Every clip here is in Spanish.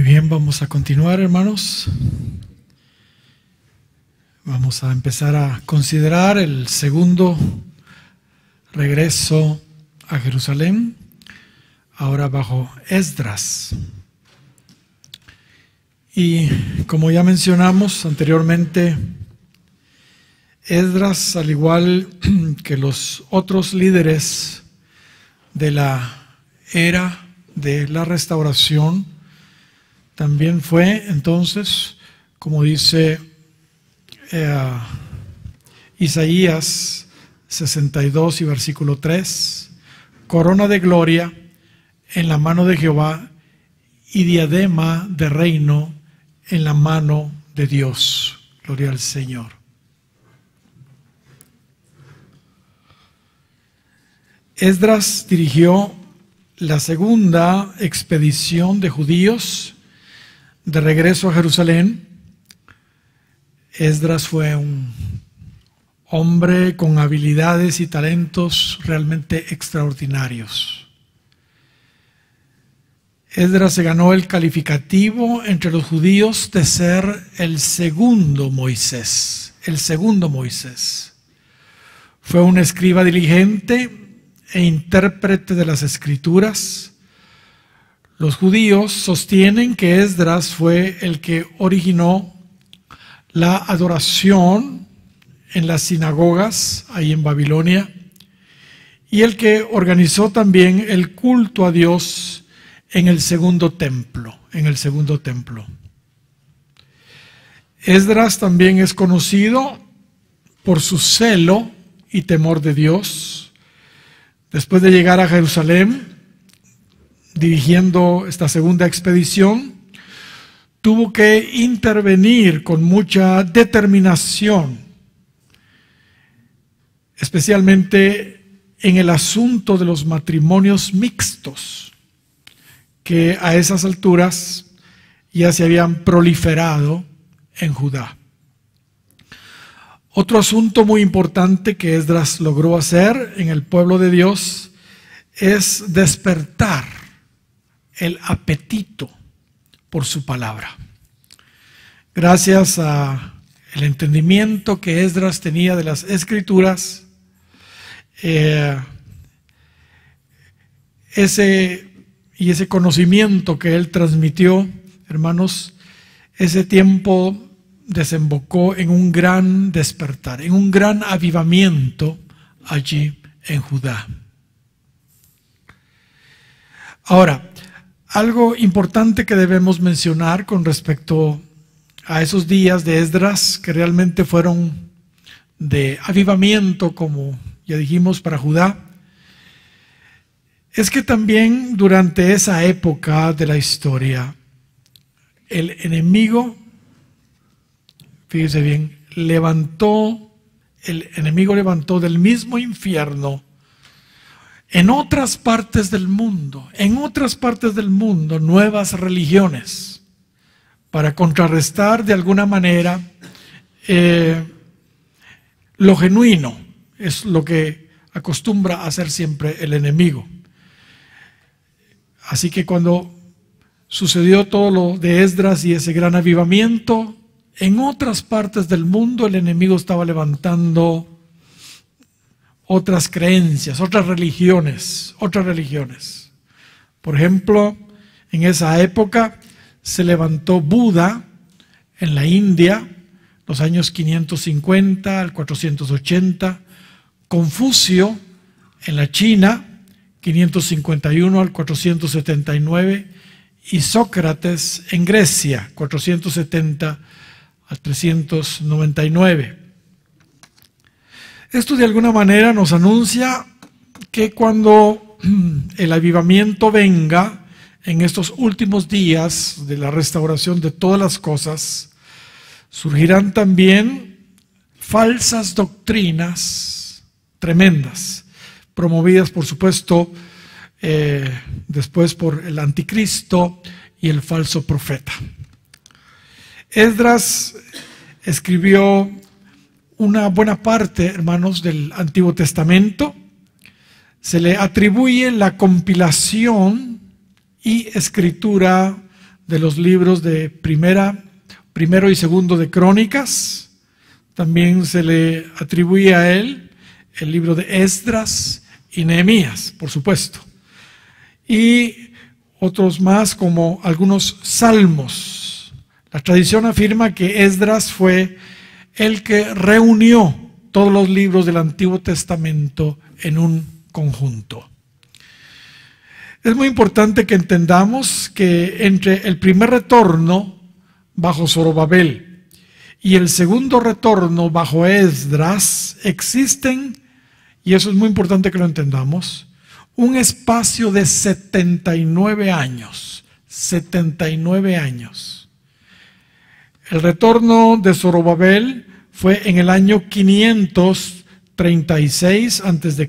bien, vamos a continuar, hermanos. Vamos a empezar a considerar el segundo regreso a Jerusalén, ahora bajo Esdras. Y como ya mencionamos anteriormente, Esdras, al igual que los otros líderes de la era de la restauración, también fue entonces, como dice Isaías 62 y versículo 3, corona de gloria en la mano de Jehová y diadema de reino en la mano de Dios. Gloria al Señor. Esdras dirigió la segunda expedición de judíos de regreso a Jerusalén. Esdras fue un hombre con habilidades y talentos realmente extraordinarios. Esdras se ganó el calificativo entre los judíos de ser el segundo Moisés. El segundo Moisés. Fue un escriba diligente e intérprete de las Escrituras. Los judíos sostienen que Esdras fue el que originó la adoración en las sinagogas ahí en Babilonia y el que organizó también el culto a Dios en el segundo templo. Esdras también es conocido por su celo y temor de Dios. Después de llegar a Jerusalén, dirigiendo esta segunda expedición, tuvo que intervenir con mucha determinación, especialmente en el asunto de los matrimonios mixtos, que a esas alturas ya se habían proliferado en Judá. Otro asunto muy importante que Esdras logró hacer en el pueblo de Dios es despertar el apetito por su palabra. Gracias al entendimiento que Esdras tenía de las Escrituras, ese conocimiento que él transmitió, hermanos, ese tiempo desembocó en un gran despertar, en un gran avivamiento allí en Judá. Ahora, algo importante que debemos mencionar con respecto a esos días de Esdras, que realmente fueron de avivamiento, como ya dijimos, para Judá, es que también durante esa época de la historia, el enemigo, fíjese bien, el enemigo levantó del mismo infierno en otras partes del mundo, nuevas religiones, para contrarrestar de alguna manera lo genuino. Es lo que acostumbra a hacer siempre el enemigo. Así que cuando sucedió todo lo de Esdras y ese gran avivamiento, en otras partes del mundo el enemigo estaba levantando otras creencias, otras religiones. Por ejemplo, en esa época se levantó Buda en la India, los años 550 al 480, Confucio en la China, 551 al 479, y Sócrates en Grecia, 470 al 399. Esto de alguna manera nos anuncia que cuando el avivamiento venga en estos últimos días de la restauración de todas las cosas, surgirán también falsas doctrinas tremendas, promovidas por supuesto después por el anticristo y el falso profeta. Esdras escribió una buena parte, hermanos, del Antiguo Testamento. Se le atribuye la compilación y escritura de los libros de primero y segundo de Crónicas. También se le atribuye a él el libro de Esdras y Nehemías, por supuesto. Y otros más, como algunos salmos. La tradición afirma que Esdras fue el que reunió todos los libros del Antiguo Testamento en un conjunto. Es muy importante que entendamos que entre el primer retorno bajo Zorobabel y el segundo retorno bajo Esdras existen, y eso es muy importante que lo entendamos, un espacio de 79 años. 79 años. El retorno de Zorobabel fue en el año 536 a.C.,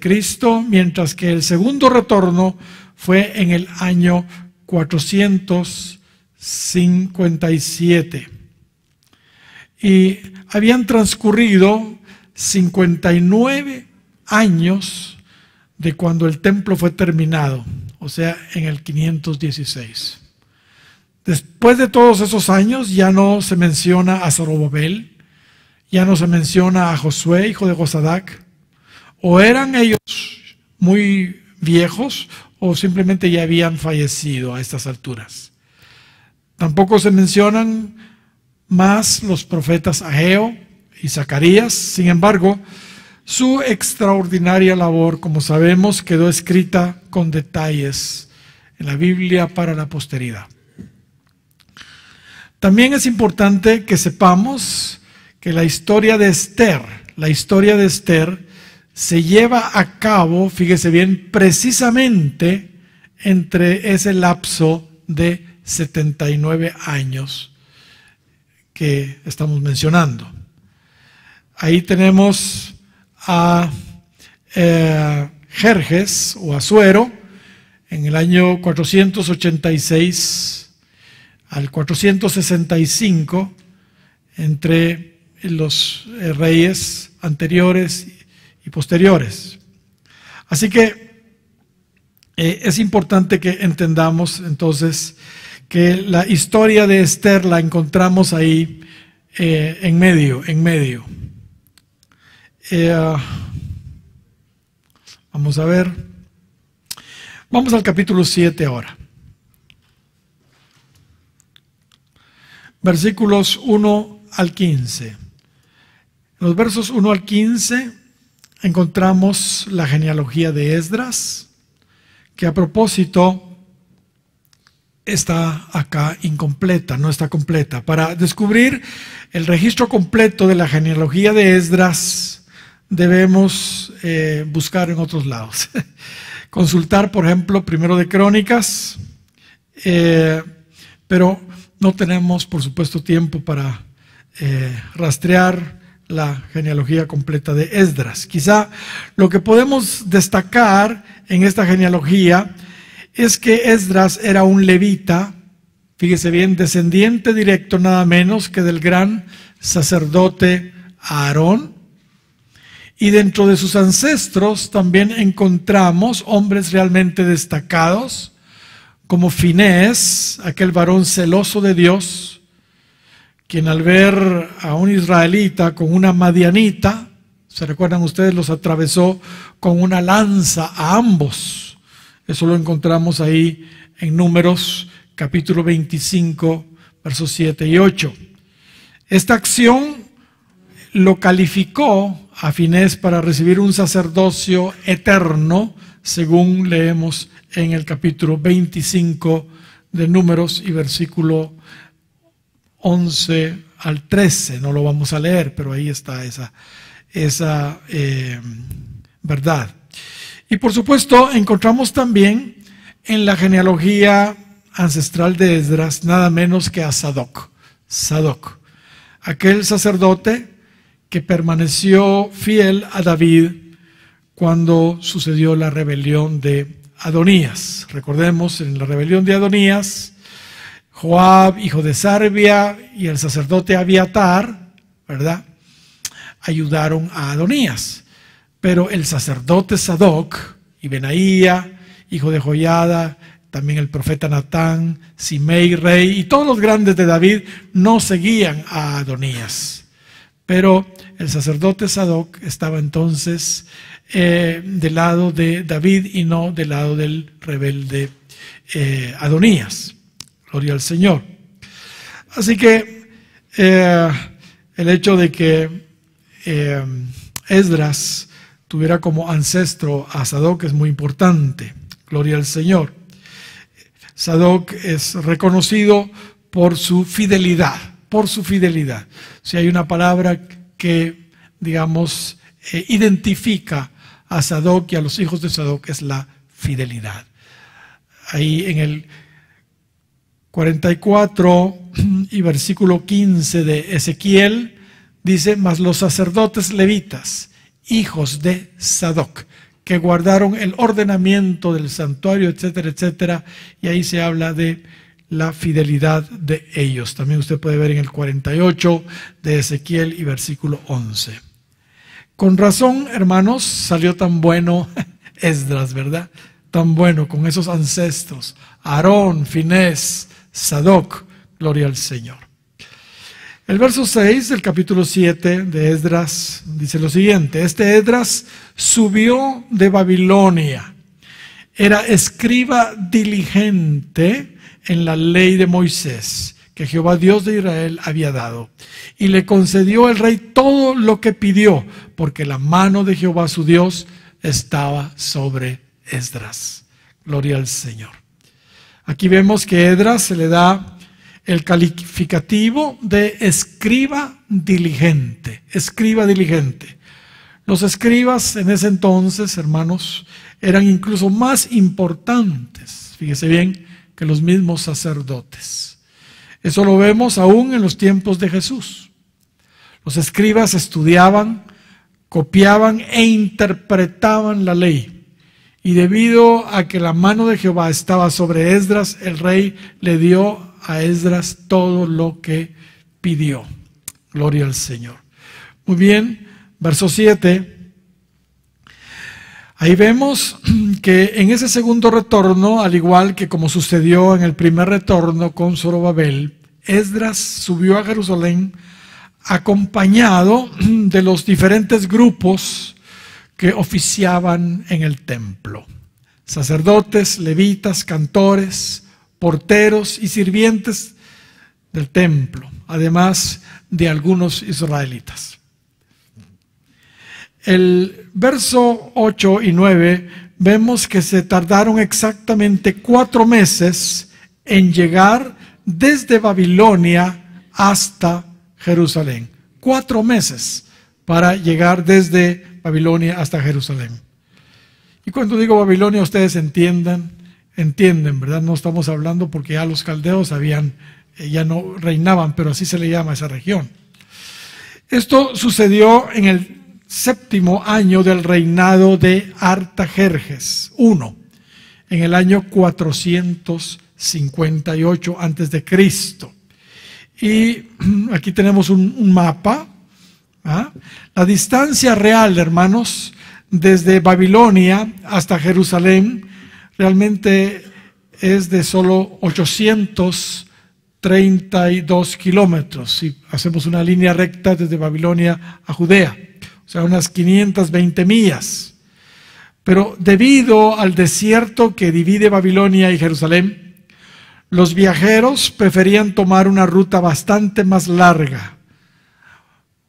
mientras que el segundo retorno fue en el año 457. Y habían transcurrido 59 años de cuando el templo fue terminado, o sea, en el 516. Después de todos esos años ya no se menciona a Zorobabel, ya no se menciona a Josué, hijo de Josadac. O eran ellos muy viejos o simplemente ya habían fallecido a estas alturas. Tampoco se mencionan más los profetas Ageo y Zacarías. Sin embargo, su extraordinaria labor, como sabemos, quedó escrita con detalles en la Biblia para la posteridad. También es importante que sepamos que la historia de Esther se lleva a cabo, fíjese bien, precisamente entre ese lapso de 79 años que estamos mencionando. Ahí tenemos a Jerjes o Asuero en el año 486 al 465, entre los reyes anteriores y posteriores. Así que es importante que entendamos entonces que la historia de Esther la encontramos ahí en medio. Vamos a ver. Vamos al capítulo 7 ahora. Versículos 1 al 15. En los versos 1 al 15 encontramos la genealogía de Esdras, que a propósito está acá incompleta, no está completa. Para descubrir el registro completo de la genealogía de Esdras, debemos buscar en otros lados. Consultar, por ejemplo, primero de Crónicas, pero no tenemos, por supuesto, tiempo para rastrear la genealogía completa de Esdras. Quizá lo que podemos destacar en esta genealogía es que Esdras era un levita, fíjese bien, descendiente directo nada menos que del gran sacerdote Aarón. Y dentro de sus ancestros también encontramos hombres realmente destacados, como Finés, aquel varón celoso de Dios, quien al ver a un israelita con una madianita, ¿se recuerdan ustedes? Los atravesó con una lanza a ambos. Eso lo encontramos ahí en Números, capítulo 25, versos 7 y 8. Esta acción lo calificó a Finés para recibir un sacerdocio eterno, según leemos en el capítulo 25 de Números y versículo 11 al 13. No lo vamos a leer, pero ahí está esa verdad. Y por supuesto encontramos también en la genealogía ancestral de Esdras nada menos que a Sadoc, aquel sacerdote que permaneció fiel a David cuando sucedió la rebelión de Adonías. Recordemos, en la rebelión de Adonías, Joab, hijo de Sarbia, y el sacerdote Abiatar, ¿verdad?, ayudaron a Adonías. Pero el sacerdote Sadoc y Benaía, hijo de Joiada, también el profeta Natán, Simei rey y todos los grandes de David no seguían a Adonías. Pero el sacerdote Sadoc estaba entonces del lado de David y no del lado del rebelde Adonías. Gloria al Señor. Así que el hecho de que Esdras tuviera como ancestro a Sadoc es muy importante. Gloria al Señor. Sadoc es reconocido por su fidelidad, Si hay una palabra que, digamos, identifica a Sadoc y a los hijos de Sadoc, es la fidelidad. Ahí en el 44 y versículo 15 de Ezequiel dice: mas los sacerdotes levitas, hijos de Sadoc, que guardaron el ordenamiento del santuario, etcétera, etcétera, y ahí se habla de la fidelidad de ellos. También usted puede ver en el 48 de Ezequiel y versículo 11. Con razón, hermanos, salió tan bueno Esdras, ¿verdad? Tan bueno con esos ancestros, Aarón, Finés, Sadoc, gloria al Señor. El verso 6 del capítulo 7 de Esdras dice lo siguiente: este Esdras subió de Babilonia, era escriba diligente en la ley de Moisés, que Jehová Dios de Israel había dado, y le concedió el rey todo lo que pidió, porque la mano de Jehová su Dios estaba sobre Esdras. Gloria al Señor. Aquí vemos que a Esdras se le da el calificativo de escriba diligente. Escriba diligente. Los escribas en ese entonces, hermanos, eran incluso más importantes, fíjese bien, que los mismos sacerdotes. Eso lo vemos aún en los tiempos de Jesús. Los escribas estudiaban, copiaban e interpretaban la ley. Y debido a que la mano de Jehová estaba sobre Esdras, el rey le dio a Esdras todo lo que pidió. Gloria al Señor. Muy bien, verso 7. Ahí vemos que en ese segundo retorno, al igual que como sucedió en el primer retorno con Zorobabel, Esdras subió a Jerusalén acompañado de los diferentes grupos que oficiaban en el templo: sacerdotes, levitas, cantores, porteros y sirvientes del templo, además de algunos israelitas. El verso 8 y 9 vemos que se tardaron exactamente 4 meses en llegar desde Babilonia hasta Jerusalén. 4 meses para llegar desde Babilonia hasta Jerusalén. Y cuando digo Babilonia, ustedes entienden, ¿verdad? No estamos hablando porque ya los caldeos ya no reinaban, pero así se le llama a esa región. Esto sucedió en el 7º año del reinado de Artajerjes I, en el año 458 a.C. Y aquí tenemos un mapa. La distancia real, hermanos, desde Babilonia hasta Jerusalén realmente es de solo 832 kilómetros, si hacemos una línea recta desde Babilonia a Judea, o sea, unas 520 millas. Pero debido al desierto que divide Babilonia y Jerusalén, los viajeros preferían tomar una ruta bastante más larga,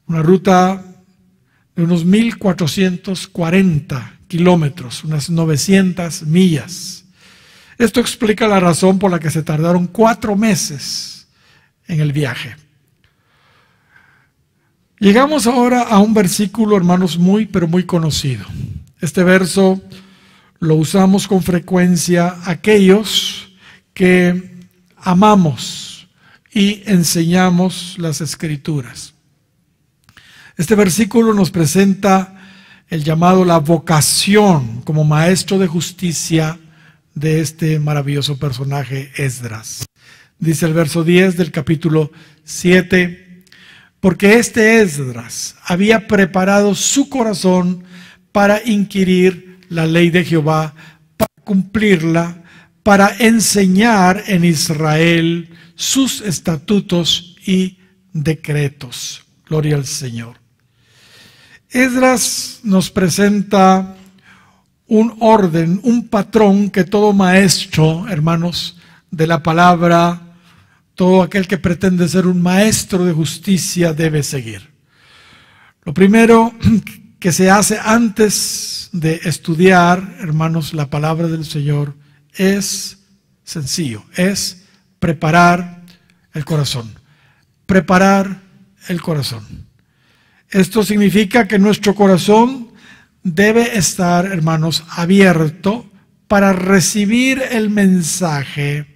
una ruta de unos 1440 kilómetros, unas 900 millas. Esto explica la razón por la que se tardaron 4 meses en el viaje. Llegamos ahora a un versículo, hermanos, pero muy conocido. Este verso lo usamos con frecuencia aquellos que amamos y enseñamos las Escrituras. Este versículo nos presenta el llamado, la vocación como maestro de justicia de este maravilloso personaje Esdras. Dice el verso 10 del capítulo 7, porque este Esdras había preparado su corazón para inquirir la ley de Jehová, para cumplirla, para enseñar en Israel sus estatutos y decretos. Gloria al Señor. Esdras nos presenta un orden, un patrón que todo maestro, hermanos, de la palabra, todo aquel que pretende ser un maestro de justicia debe seguir. Lo primero que se hace antes de estudiar, hermanos, la palabra del Señor es sencillo, es preparar el corazón. Preparar el corazón. Esto significa que nuestro corazón debe estar, hermanos, abierto para recibir el mensaje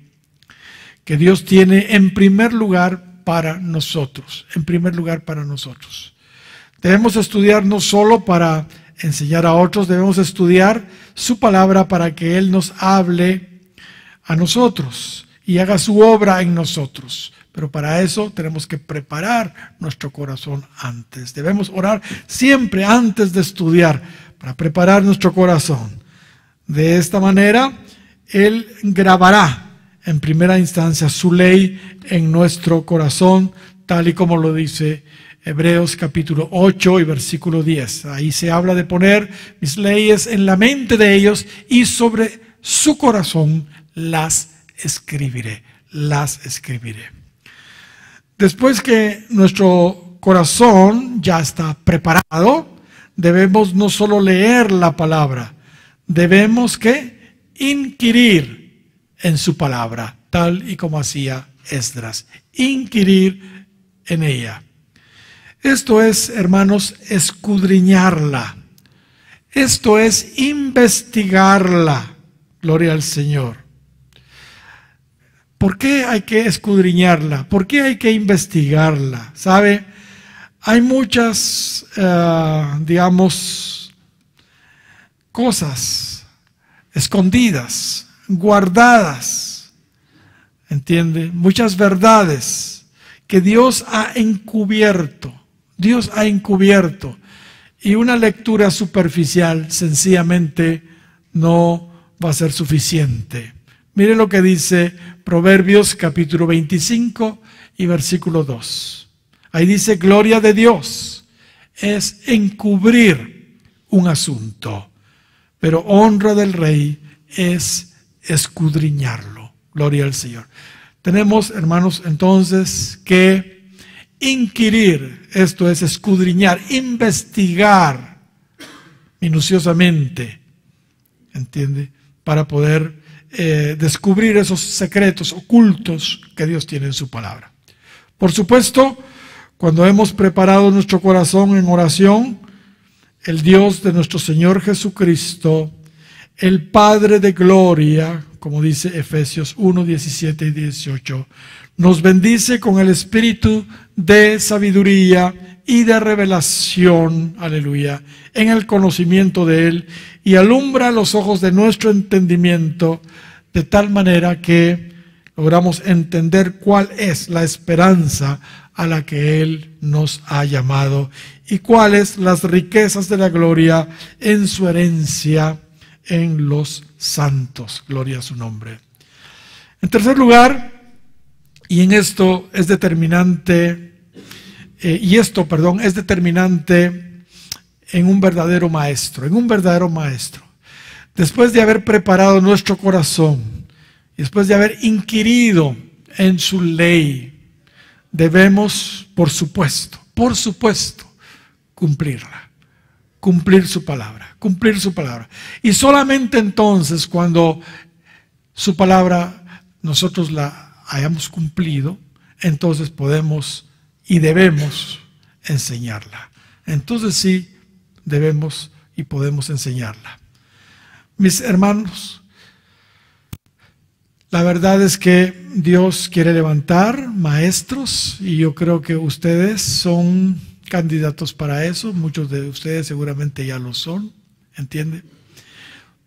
que Dios tiene en primer lugar para nosotros. En primer lugar para nosotros. Debemos estudiar no solo para enseñar a otros, debemos estudiar su palabra para que Él nos hable a nosotros y haga su obra en nosotros. Pero para eso tenemos que preparar nuestro corazón antes. Debemos orar siempre antes de estudiar para preparar nuestro corazón. De esta manera, Él grabará en primera instancia su ley en nuestro corazón, tal y como lo dice Hebreos capítulo 8 y versículo 10. Ahí se habla de poner mis leyes en la mente de ellos y sobre su corazón las escribiré. Las escribiré. Después que nuestro corazón ya está preparado, debemos no solo leer la palabra, debemos que inquirir en su palabra, tal y como hacía Esdras. Inquirir en ella. Esto es, hermanos, escudriñarla. Esto es investigarla. Gloria al Señor. ¿Por qué hay que escudriñarla? ¿Por qué hay que investigarla? ¿Sabe? Hay muchas, digamos, cosas escondidas, guardadas, ¿entiende? Muchas verdades que Dios ha encubierto. Dios ha encubierto. Y una lectura superficial sencillamente no va a ser suficiente. Mire lo que dice Proverbios capítulo 25 y versículo 2. Ahí dice, gloria de Dios es encubrir un asunto, pero honra del rey es escudriñarlo. Gloria al Señor. Tenemos, hermanos, entonces que inquirir, esto es escudriñar, investigar minuciosamente, ¿entiende? Para poder descubrir esos secretos ocultos que Dios tiene en su palabra. Por supuesto, cuando hemos preparado nuestro corazón en oración, el Dios de nuestro Señor Jesucristo, el Padre de gloria, como dice Efesios 1, 17 y 18, nos bendice con el espíritu de sabiduría y de revelación, aleluya, en el conocimiento de Él, y alumbra los ojos de nuestro entendimiento, de tal manera que logramos entender cuál es la esperanza a la que Él nos ha llamado y cuáles las riquezas de la gloria en su herencia en los santos. Gloria a su nombre. En tercer lugar, y en esto es determinante, es determinante en un verdadero maestro, Después de haber preparado nuestro corazón, después de haber inquirido en su ley, debemos, por supuesto, cumplirla, cumplir su palabra. Y solamente entonces, cuando su palabra nosotros la hayamos cumplido, entonces podemos y debemos enseñarla. Entonces sí, debemos y podemos enseñarla. Mis hermanos, la verdad es que Dios quiere levantar maestros y yo creo que ustedes son candidatos para eso. Muchos de ustedes seguramente ya lo son, ¿entiende?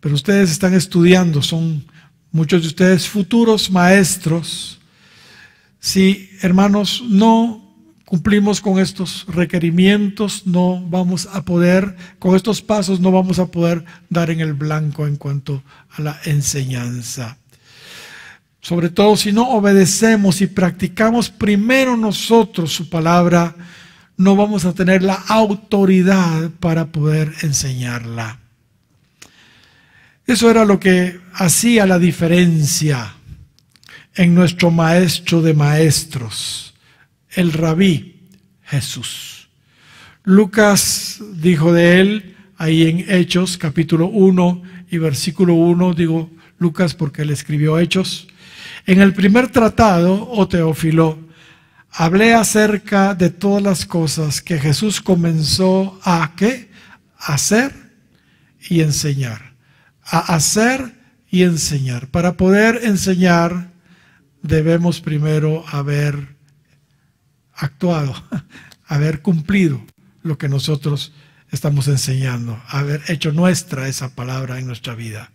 Pero ustedes están estudiando, son muchos de ustedes futuros maestros. Si, hermanos, no cumplimos con estos requerimientos, no vamos a poder, con estos pasos no vamos a poder dar en el blanco en cuanto a la enseñanza. sobre todo si no obedecemos y practicamos primero nosotros su palabra, no vamos a tener la autoridad para poder enseñarla. Eso era lo que hacía la diferencia en nuestro maestro de maestros, el rabí Jesús. Lucas dijo de él, ahí en Hechos, capítulo 1 y versículo 1, digo Lucas porque él escribió Hechos, en el primer tratado, oh Teófilo, hablé acerca de todas las cosas que Jesús comenzó a ¿qué? Hacer y enseñar. A hacer y enseñar. Para poder enseñar debemos primero haber actuado, haber cumplido lo que nosotros estamos enseñando, haber hecho nuestra esa palabra en nuestra vida.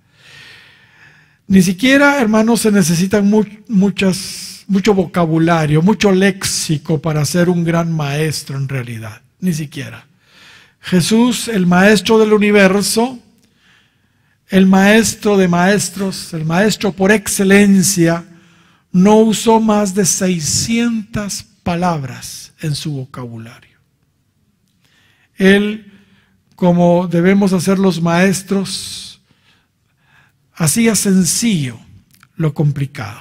Ni siquiera, hermanos, se necesitan mucho vocabulario, mucho léxico para ser un gran maestro en realidad, ni siquiera. Jesús, el maestro del universo, el maestro de maestros, el maestro por excelencia, no usó más de 600 palabras en su vocabulario. Él, como debemos hacer los maestros, hacía sencillo lo complicado.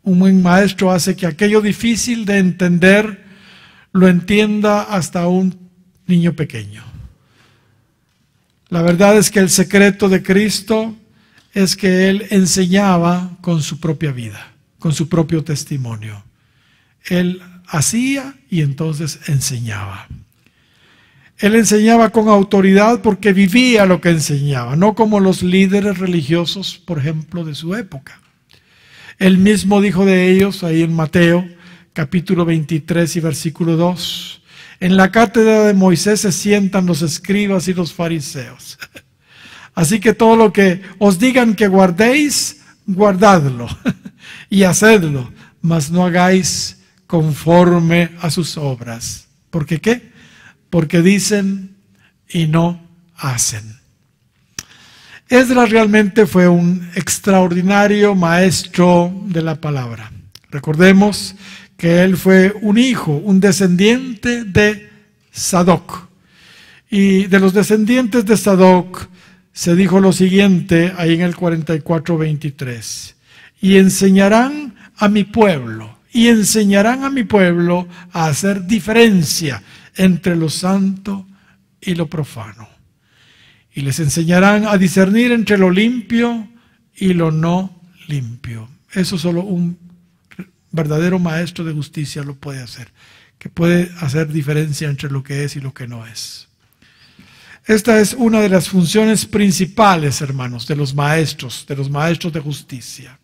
Un buen maestro hace que aquello difícil de entender lo entienda hasta un niño pequeño. La verdad es que el secreto de Cristo es que Él enseñaba con su propia vida, con su propio testimonio. Él hacía y entonces enseñaba. Él enseñaba con autoridad porque vivía lo que enseñaba, no como los líderes religiosos, por ejemplo, de su época. Él mismo dijo de ellos, ahí en Mateo, capítulo 23 y versículo 2, en la cátedra de Moisés se sientan los escribas y los fariseos. Así que todo lo que os digan que guardéis, guardadlo y hacedlo, mas no hagáis conforme a sus obras. ¿Por qué qué? Porque dicen y no hacen. Esdras realmente fue un extraordinario maestro de la palabra. Recordemos que él fue un hijo, un descendiente de Sadoc. Y de los descendientes de Sadoc se dijo lo siguiente ahí en el 44:23. Y enseñarán a mi pueblo, a hacer diferencia entre lo santo y lo profano. Y les enseñarán a discernir entre lo limpio y lo no limpio. Eso solo un verdadero maestro de justicia lo puede hacer, que puede hacer diferencia entre lo que es y lo que no es. Esta es una de las funciones principales, hermanos, de los maestros de justicia.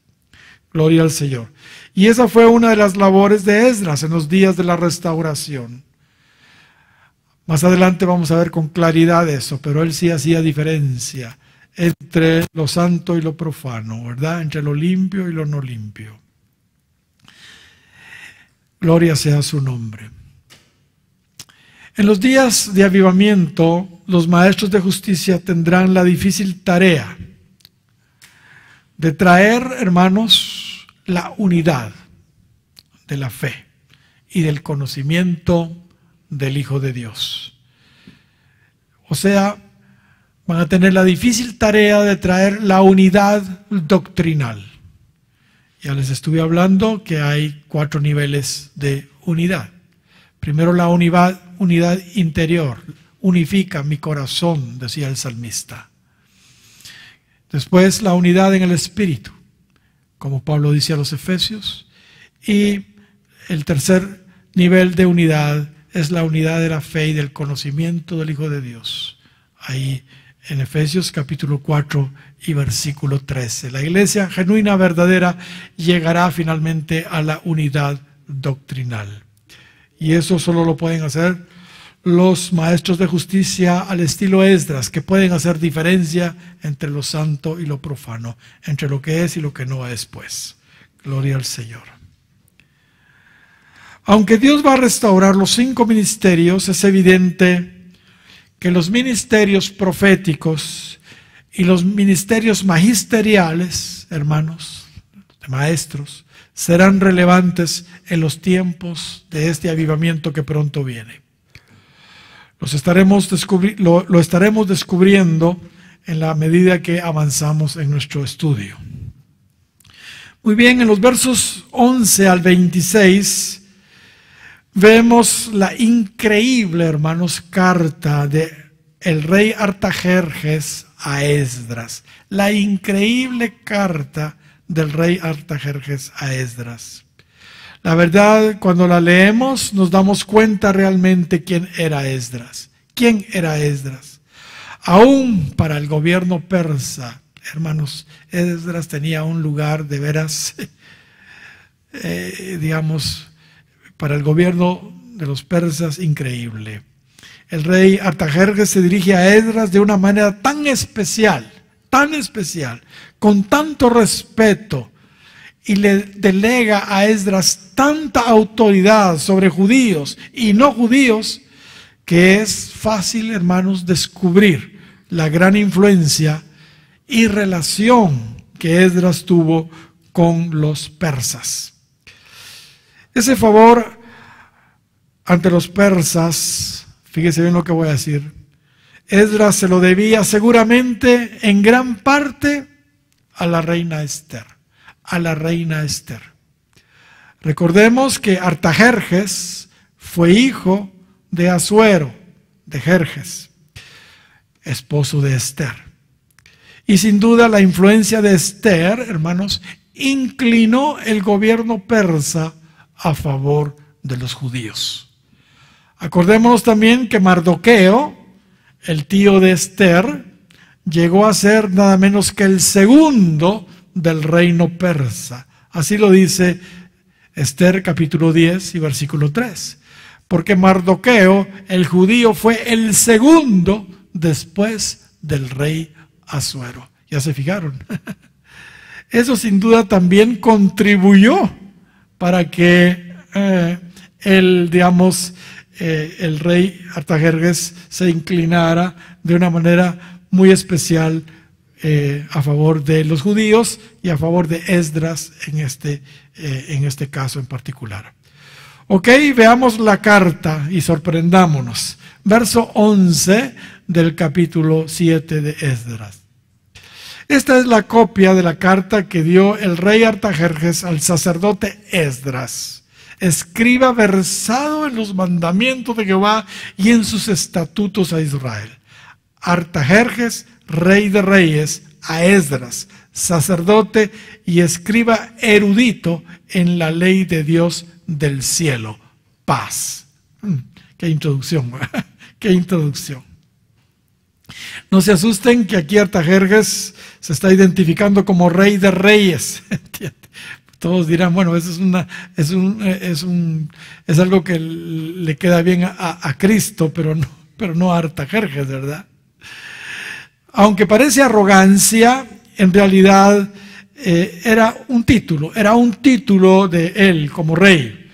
Gloria al Señor. Y esa fue una de las labores de Esdras en los días de la restauración. Más adelante vamos a ver con claridad eso, pero él sí hacía diferencia entre lo santo y lo profano, ¿verdad? Entre lo limpio y lo no limpio. Gloria sea su nombre. En los días de avivamiento, los maestros de justicia tendrán la difícil tarea de traer, hermanos, la unidad de la fe y del conocimiento del Hijo de Dios. O sea, van a tener la difícil tarea de traer la unidad doctrinal. Ya les estuve hablando que hay 4 niveles de unidad. Primero la unidad interior, unifica mi corazón, decía el salmista. Después la unidad en el espíritu, como Pablo dice a los Efesios. Y el tercer nivel de unidad es la unidad de la fe y del conocimiento del Hijo de Dios. Ahí en Efesios capítulo 4 y versículo 13. La iglesia genuina, verdadera, llegará finalmente a la unidad doctrinal. Y eso solo lo pueden hacer los maestros de justicia al estilo Esdras, que pueden hacer diferencia entre lo santo y lo profano, entre lo que es y lo que no es, pues. Gloria al Señor. Aunque Dios va a restaurar los 5 ministerios, es evidente que los ministerios proféticos y los ministerios magisteriales, hermanos, maestros, serán relevantes en los tiempos de este avivamiento que pronto viene. Lo estaremos descubriendo en la medida que avanzamos en nuestro estudio. Muy bien, en los versos 11 al 26 vemos la increíble, hermanos, carta de el rey Artajerjes a Esdras. La increíble carta del rey Artajerjes a Esdras. La verdad, cuando la leemos, nos damos cuenta realmente quién era Esdras. ¿Quién era Esdras? Aún para el gobierno persa, hermanos, Esdras tenía un lugar de veras, digamos, para el gobierno de los persas increíble. El rey Artajerjes se dirige a Esdras de una manera tan especial, con tanto respeto, y le delega a Esdras tanta autoridad sobre judíos y no judíos, que es fácil, hermanos, descubrir la gran influencia y relación que Esdras tuvo con los persas. Ese favor ante los persas, fíjese bien lo que voy a decir, Esdras se lo debía seguramente en gran parte a la reina Esther. Recordemos que Artajerjes fue hijo de Asuero, de Jerjes, esposo de Esther. Y sin duda la influencia de Esther, hermanos, inclinó el gobierno persa a favor de los judíos. Acordémonos también que Mardoqueo, el tío de Esther, llegó a ser nada menos que el segundo del reino persa. Así lo dice Esther capítulo 10 y versículo 3. Porque Mardoqueo, el judío, fue el segundo después del rey Asuero. ¿Ya se fijaron? Eso sin duda también contribuyó para que el rey Artajerjes se inclinara de una manera muy especial a favor de los judíos y a favor de Esdras en este caso en particular. Ok, veamos la carta y sorprendámonos. Verso 11 del capítulo 7 de Esdras. Esta es la copia de la carta que dio el rey Artajerjes al sacerdote Esdras, escriba versado en los mandamientos de Jehová y en sus estatutos a Israel. Artajerjes, rey de reyes, a Esdras, sacerdote y escriba erudito en la ley de Dios del cielo. Paz. Qué introducción, qué introducción. No se asusten que aquí Artajerjes se está identificando como rey de reyes. Todos dirán, bueno, eso es algo que le queda bien a Cristo, pero no a Artajerjes, ¿verdad? Aunque parece arrogancia, en realidad era un título de él como rey.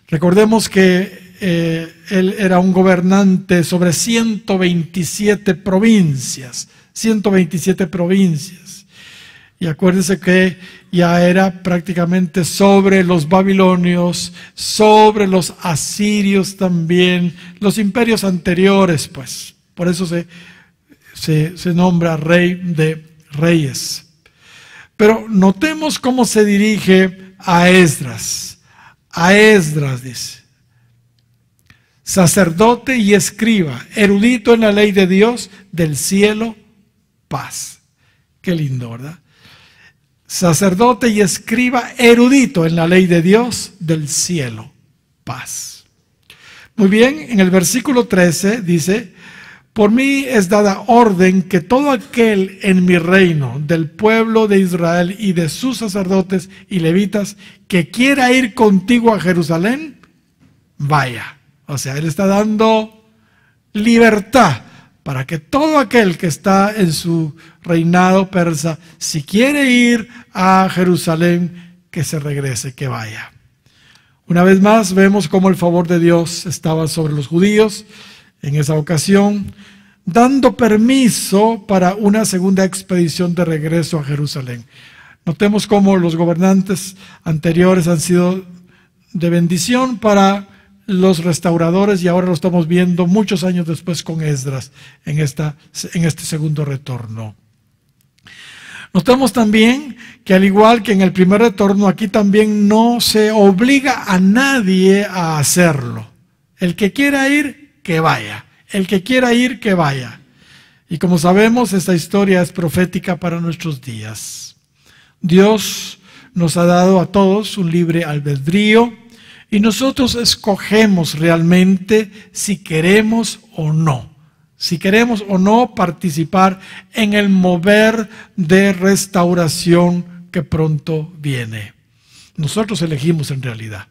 Recordemos que él era un gobernante sobre 127 provincias. Y acuérdense que ya era prácticamente sobre los babilonios, sobre los asirios también, los imperios anteriores, pues. Por eso se nombra rey de reyes. Pero notemos cómo se dirige a Esdras. A Esdras dice: sacerdote y escriba, erudito en la ley de Dios del cielo, paz. Qué lindo, ¿verdad? Sacerdote y escriba, erudito en la ley de Dios del cielo, paz. Muy bien, en el versículo 13 dice: por mí es dada orden que todo aquel en mi reino, del pueblo de Israel y de sus sacerdotes y levitas, que quiera ir contigo a Jerusalén, vaya. O sea, él está dando libertad para que todo aquel que está en su reinado persa, si quiere ir a Jerusalén, que se regrese, que vaya. Una vez más vemos cómo el favor de Dios estaba sobre los judíos en esa ocasión, dando permiso para una segunda expedición de regreso a Jerusalén. Notemos cómo los gobernantes anteriores han sido de bendición para los restauradores y ahora lo estamos viendo muchos años después con Esdras en este segundo retorno. Notamos también que al igual que en el primer retorno, aquí también no se obliga a nadie a hacerlo. El que quiera ir, que vaya. El que quiera ir, que vaya. Y como sabemos, esta historia es profética para nuestros días. Dios nos ha dado a todos un libre albedrío y nosotros escogemos realmente si queremos o no. Si queremos o no participar en el mover de restauración que pronto viene. Nosotros elegimos en realidad.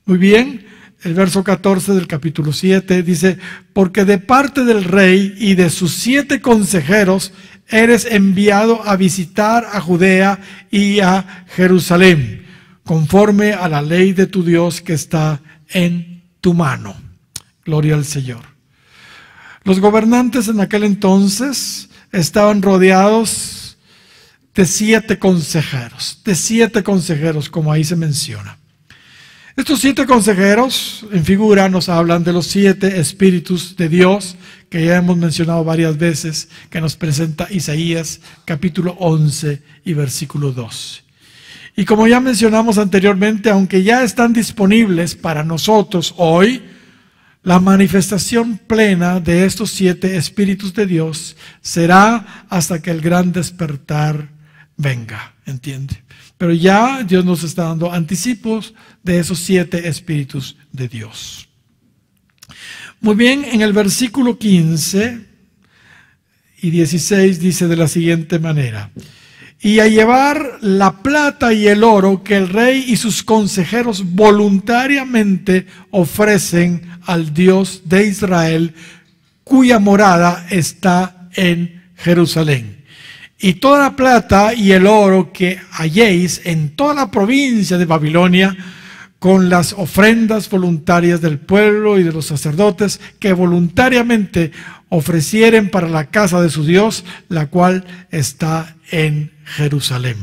Muy bien, el verso 14 del capítulo 7 dice: porque de parte del rey y de sus 7 consejeros eres enviado a visitar a Judea y a Jerusalén, conforme a la ley de tu Dios que está en tu mano. Gloria al Señor. Los gobernantes en aquel entonces estaban rodeados de 7 consejeros, como ahí se menciona. Estos 7 consejeros, en figura, nos hablan de los 7 espíritus de Dios, que ya hemos mencionado varias veces, que nos presenta Isaías, capítulo 11 y versículo 12. Y como ya mencionamos anteriormente, aunque ya están disponibles para nosotros hoy, la manifestación plena de estos 7 espíritus de Dios será hasta que el gran despertar venga, ¿entiende? Pero ya Dios nos está dando anticipos de esos 7 espíritus de Dios. Muy bien, en el versículo 15 y 16 dice de la siguiente manera: y a llevar la plata y el oro que el rey y sus consejeros voluntariamente ofrecen al Dios de Israel, cuya morada está en Jerusalén. Y toda la plata y el oro que halléis en toda la provincia de Babilonia, con las ofrendas voluntarias del pueblo y de los sacerdotes que voluntariamente ofrecieren para la casa de su Dios, la cual está en Jerusalén.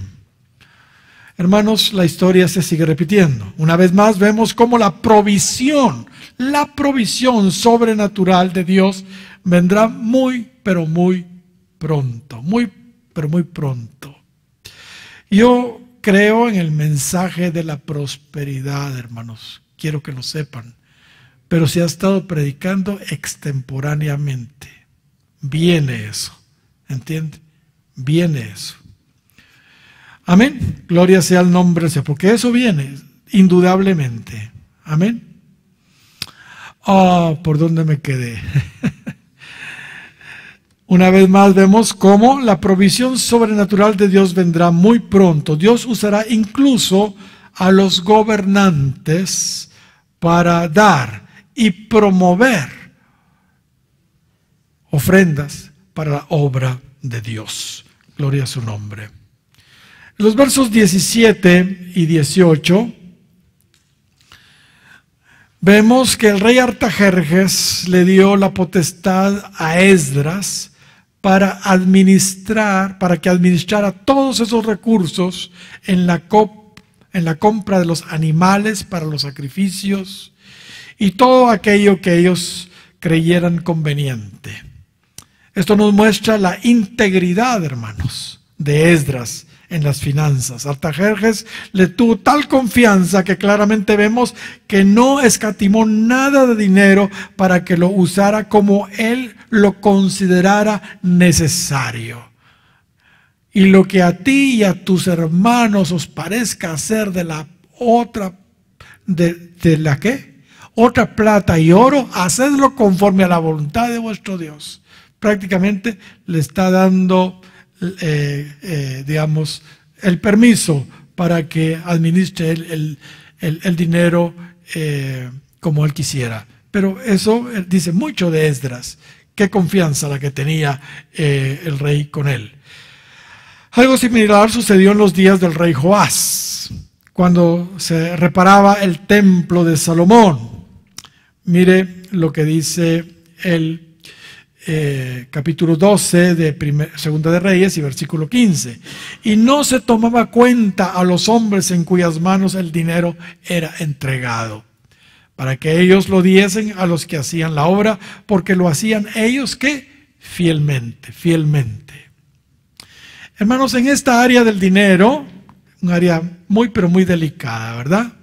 Hermanos, la historia se sigue repitiendo. Una vez más vemos cómo la provisión sobrenatural de Dios vendrá muy, pero muy pronto. Muy, pero muy pronto. Yo creo en el mensaje de la prosperidad, hermanos. Quiero que lo sepan. Pero se ha estado predicando extemporáneamente. Viene eso. ¿Entiende? Viene eso. Amén. Gloria sea el nombre del Señor. Porque eso viene, indudablemente. Amén. ¿Por dónde me quedé? Una vez más vemos cómo la provisión sobrenatural de Dios vendrá muy pronto. Dios usará incluso a los gobernantes para dar y promover ofrendas para la obra de Dios. Gloria a su nombre. En los versos 17 y 18 vemos que el rey Artajerjes le dio la potestad a Esdras para que administrara todos esos recursos en la compra de los animales para los sacrificios y todo aquello que ellos creyeran conveniente. Esto nos muestra la integridad, hermanos, de Esdras en las finanzas. Artajerjes le tuvo tal confianza que claramente vemos que no escatimó nada de dinero para que lo usara como él lo considerara necesario. Y lo que a ti y a tus hermanos os parezca hacer de la otra, ¿de la qué? Otra plata y oro, hacedlo conforme a la voluntad de vuestro Dios. Prácticamente le está dando digamos, el permiso para que administre el dinero como él quisiera. Pero eso dice mucho de Esdras. Qué confianza la que tenía el rey con él. Algo similar sucedió en los días del rey Joás, cuando se reparaba el templo de Salomón. Mire lo que dice el capítulo 12 de Segunda de Reyes y versículo 15. Y no se tomaba cuenta a los hombres en cuyas manos el dinero era entregado, para que ellos lo diesen a los que hacían la obra, porque lo hacían ellos, ¿qué? Fielmente, fielmente. Hermanos, en esta área del dinero, un área muy pero muy delicada, ¿verdad?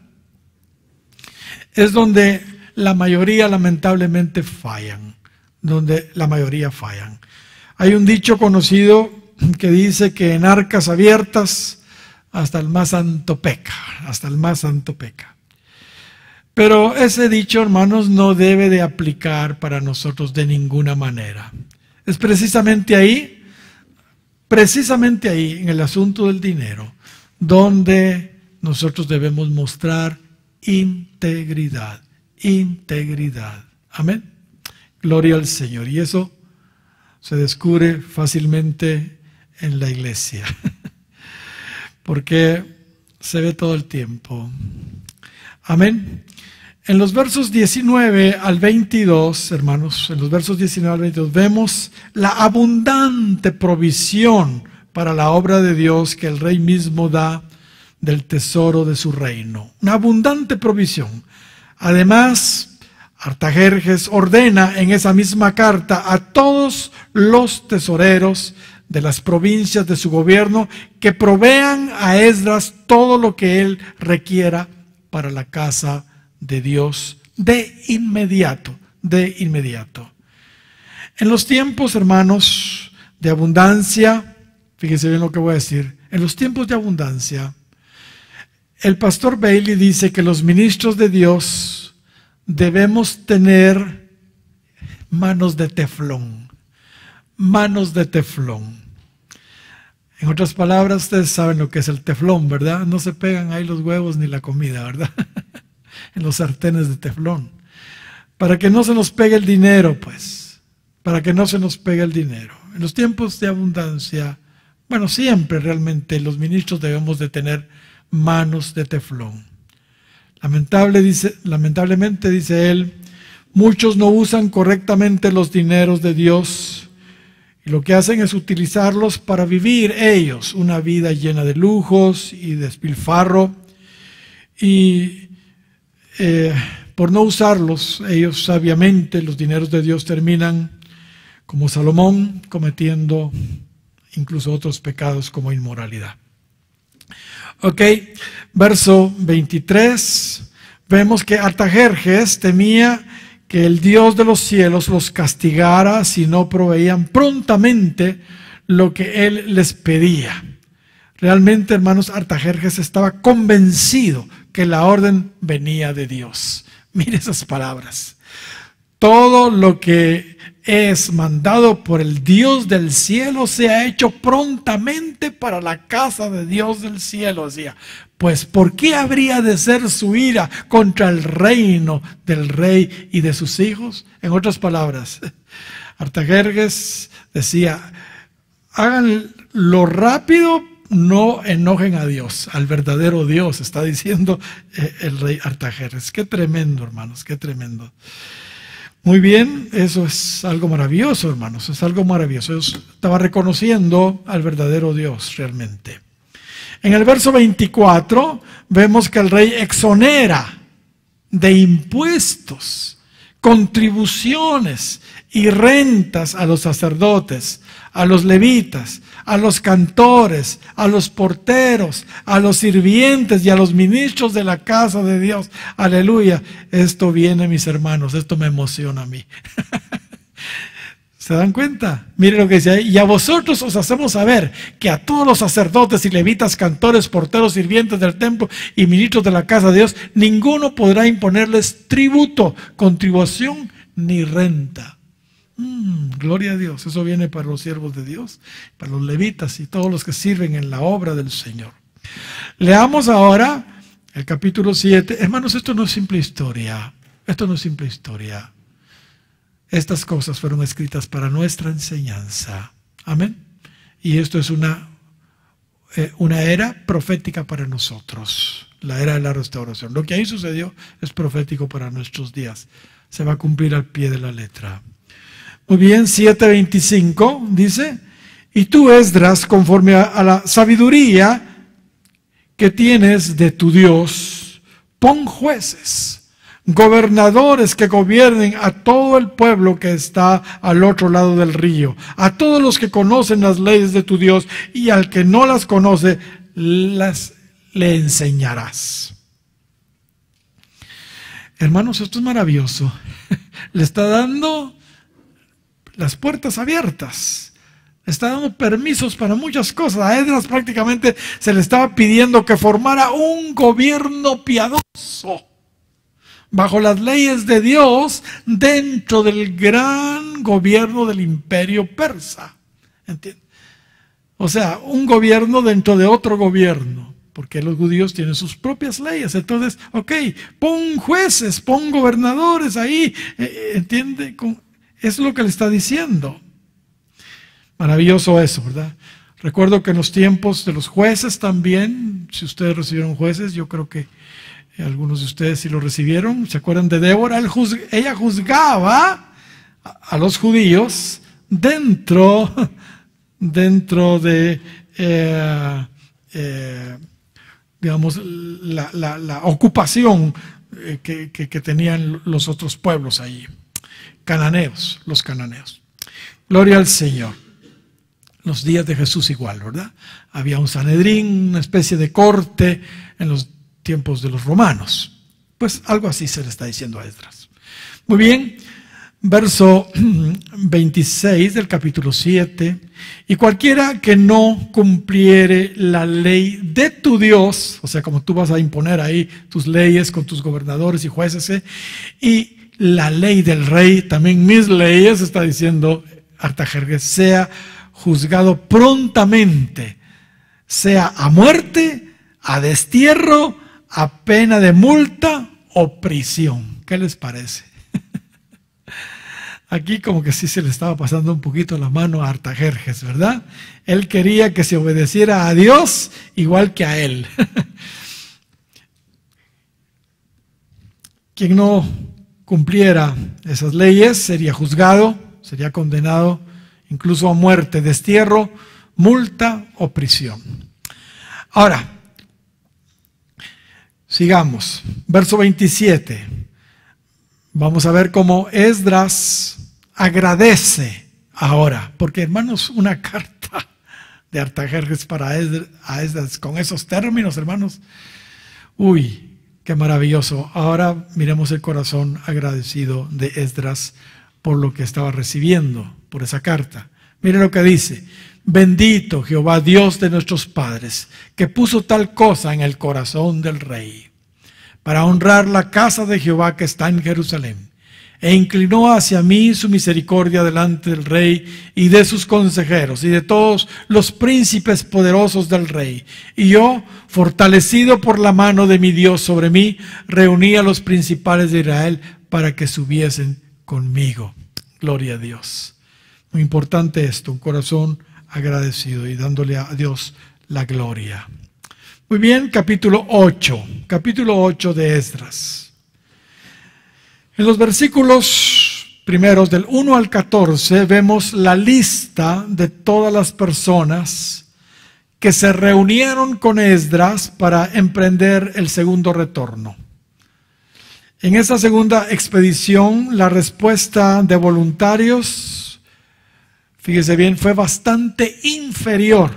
Es donde la mayoría lamentablemente fallan, donde la mayoría fallan. Hay un dicho conocido que dice que en arcas abiertas hasta el más santo peca, hasta el más santo peca. Pero ese dicho, hermanos, no debe de aplicar para nosotros de ninguna manera. Es precisamente ahí, en el asunto del dinero, donde nosotros debemos mostrar integridad, integridad. Amén. Gloria al Señor. Y eso se descubre fácilmente en la iglesia, porque se ve todo el tiempo. Amén. En los versos 19 al 22, hermanos, en los versos 19 al 22, vemos la abundante provisión para la obra de Dios que el rey mismo da del tesoro de su reino. Una abundante provisión. Además, Artajerjes ordena en esa misma carta a todos los tesoreros de las provincias de su gobierno que provean a Esdras todo lo que él requiera para la casa de Dios de inmediato, de inmediato. En los tiempos, hermanos, de abundancia, fíjense bien lo que voy a decir, en los tiempos de abundancia, el pastor Bailey dice que los ministros de Dios debemos tener manos de teflón, manos de teflón. En otras palabras, ustedes saben lo que es el teflón, ¿verdad? No se pegan ahí los huevos ni la comida, ¿verdad? En los sartenes de teflón. Para que no se nos pegue el dinero, pues. Para que no se nos pegue el dinero. En los tiempos de abundancia, bueno, siempre realmente los ministros debemos de tener manos de teflón. Lamentablemente, dice él, muchos no usan correctamente los dineros de Dios y lo que hacen es utilizarlos para vivir ellos una vida llena de lujos y despilfarro, y por no usarlos ellos sabiamente, los dineros de Dios terminan como Salomón, cometiendo incluso otros pecados como inmoralidad. Ok, verso 23, vemos que Artajerjes temía que el Dios de los cielos los castigara si no proveían prontamente lo que él les pedía. Realmente, hermanos, Artajerjes estaba convencido que la orden venía de Dios. Mire esas palabras. Todo lo que es mandado por el Dios del cielo se ha hecho prontamente para la casa de Dios del cielo, decía. Pues, ¿por qué habría de ser su ira contra el reino del rey y de sus hijos? En otras palabras, Artajerjes decía, háganlo rápido, no enojen a Dios, al verdadero Dios, está diciendo el rey Artajerjes. Qué tremendo, hermanos, qué tremendo. Muy bien, eso es algo maravilloso, hermanos, es algo maravilloso. Ellos estaban reconociendo al verdadero Dios realmente. En el verso 24 vemos que el rey exonera de impuestos, contribuciones y rentas a los sacerdotes, a los levitas, a los cantores, a los porteros, a los sirvientes y a los ministros de la casa de Dios. Aleluya. Esto viene, mis hermanos, esto me emociona a mí. ¿Se dan cuenta? Mire lo que dice ahí. Y a vosotros os hacemos saber que a todos los sacerdotes y levitas, cantores, porteros, sirvientes del templo y ministros de la casa de Dios, ninguno podrá imponerles tributo, contribución ni renta. Gloria a Dios. Eso viene para los siervos de Dios, para los levitas y todos los que sirven en la obra del Señor. Leamos ahora el capítulo 7. Hermanos, esto no es simple historia. Esto no es simple historia. Estas cosas fueron escritas para nuestra enseñanza. Amén. Y esto es una era profética para nosotros. La era de la restauración. Lo que ahí sucedió es profético para nuestros días. Se va a cumplir al pie de la letra. Muy bien, 7:25 dice, y tú, Esdras, conforme a la sabiduría que tienes de tu Dios, pon jueces, gobernadores que gobiernen a todo el pueblo que está al otro lado del río, a todos los que conocen las leyes de tu Dios, y al que no las conoce, le enseñarás. Hermanos, esto es maravilloso. Le está dando las puertas abiertas. Le está dando permisos para muchas cosas. A Esdras prácticamente se le estaba pidiendo que formara un gobierno piadoso bajo las leyes de Dios dentro del gran gobierno del imperio persa. ¿Entiendes? O sea, un gobierno dentro de otro gobierno, porque los judíos tienen sus propias leyes. Entonces, ok, pon jueces, pon gobernadores ahí, ¿entiende? Es lo que le está diciendo. Maravilloso eso, ¿verdad? Recuerdo que en los tiempos de los jueces también, si ustedes recibieron jueces, yo creo que algunos de ustedes sí lo recibieron. ¿Se acuerdan de Débora? Ella juzgaba a los judíos dentro de, digamos, la ocupación que tenían los otros pueblos allí. Cananeos, los cananeos. Gloria al Señor. Los días de Jesús igual, ¿verdad? Había un Sanedrín, una especie de corte en los tiempos de los romanos. Pues algo así se le está diciendo a Esdras. Muy bien, verso 26 del capítulo 7. Y cualquiera que no cumpliere la ley de tu Dios, o sea, como tú vas a imponer ahí tus leyes con tus gobernadores y jueces, y la ley del rey, también mis leyes, está diciendo Artajerjes, sea juzgado prontamente, sea a muerte, a destierro, a pena de multa o prisión. ¿Qué les parece? Aquí como que sí se le estaba pasando un poquito la mano a Artajerjes, ¿verdad? Él quería que se obedeciera a Dios igual que a él. Quien no cumpliera esas leyes sería juzgado, sería condenado incluso a muerte, destierro, multa o prisión. Ahora, sigamos. Verso 27. Vamos a ver cómo Esdras agradece ahora. Porque, hermanos, una carta de Artajerjes para Esdras con esos términos, hermanos. Uy, qué maravilloso. Ahora miremos el corazón agradecido de Esdras por lo que estaba recibiendo, por esa carta. Mire lo que dice: bendito Jehová, Dios de nuestros padres, que puso tal cosa en el corazón del rey, para honrar la casa de Jehová que está en Jerusalén, e inclinó hacia mí su misericordia delante del rey y de sus consejeros y de todos los príncipes poderosos del rey. Y yo, fortalecido por la mano de mi Dios sobre mí, reuní a los principales de Israel para que subiesen conmigo. Gloria a Dios. Muy importante esto, un corazón agradecido y dándole a Dios la gloria. Muy bien, capítulo 8 de Esdras. En los versículos primeros del 1 al 14 vemos la lista de todas las personas que se reunieron con Esdras para emprender el segundo retorno. En esa segunda expedición, la respuesta de voluntarios, fíjese bien, fue bastante inferior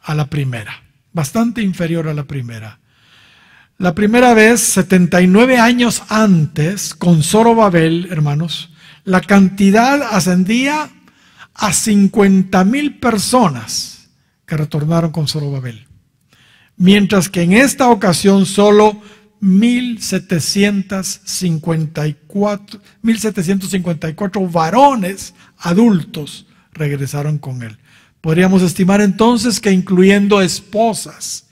a la primera. Bastante inferior a la primera. La primera vez, 79 años antes, con Zorobabel, hermanos, la cantidad ascendía a 50,000 personas que retornaron con Zorobabel. Mientras que en esta ocasión solo 1,754 varones adultos regresaron con él. Podríamos estimar entonces que incluyendo esposas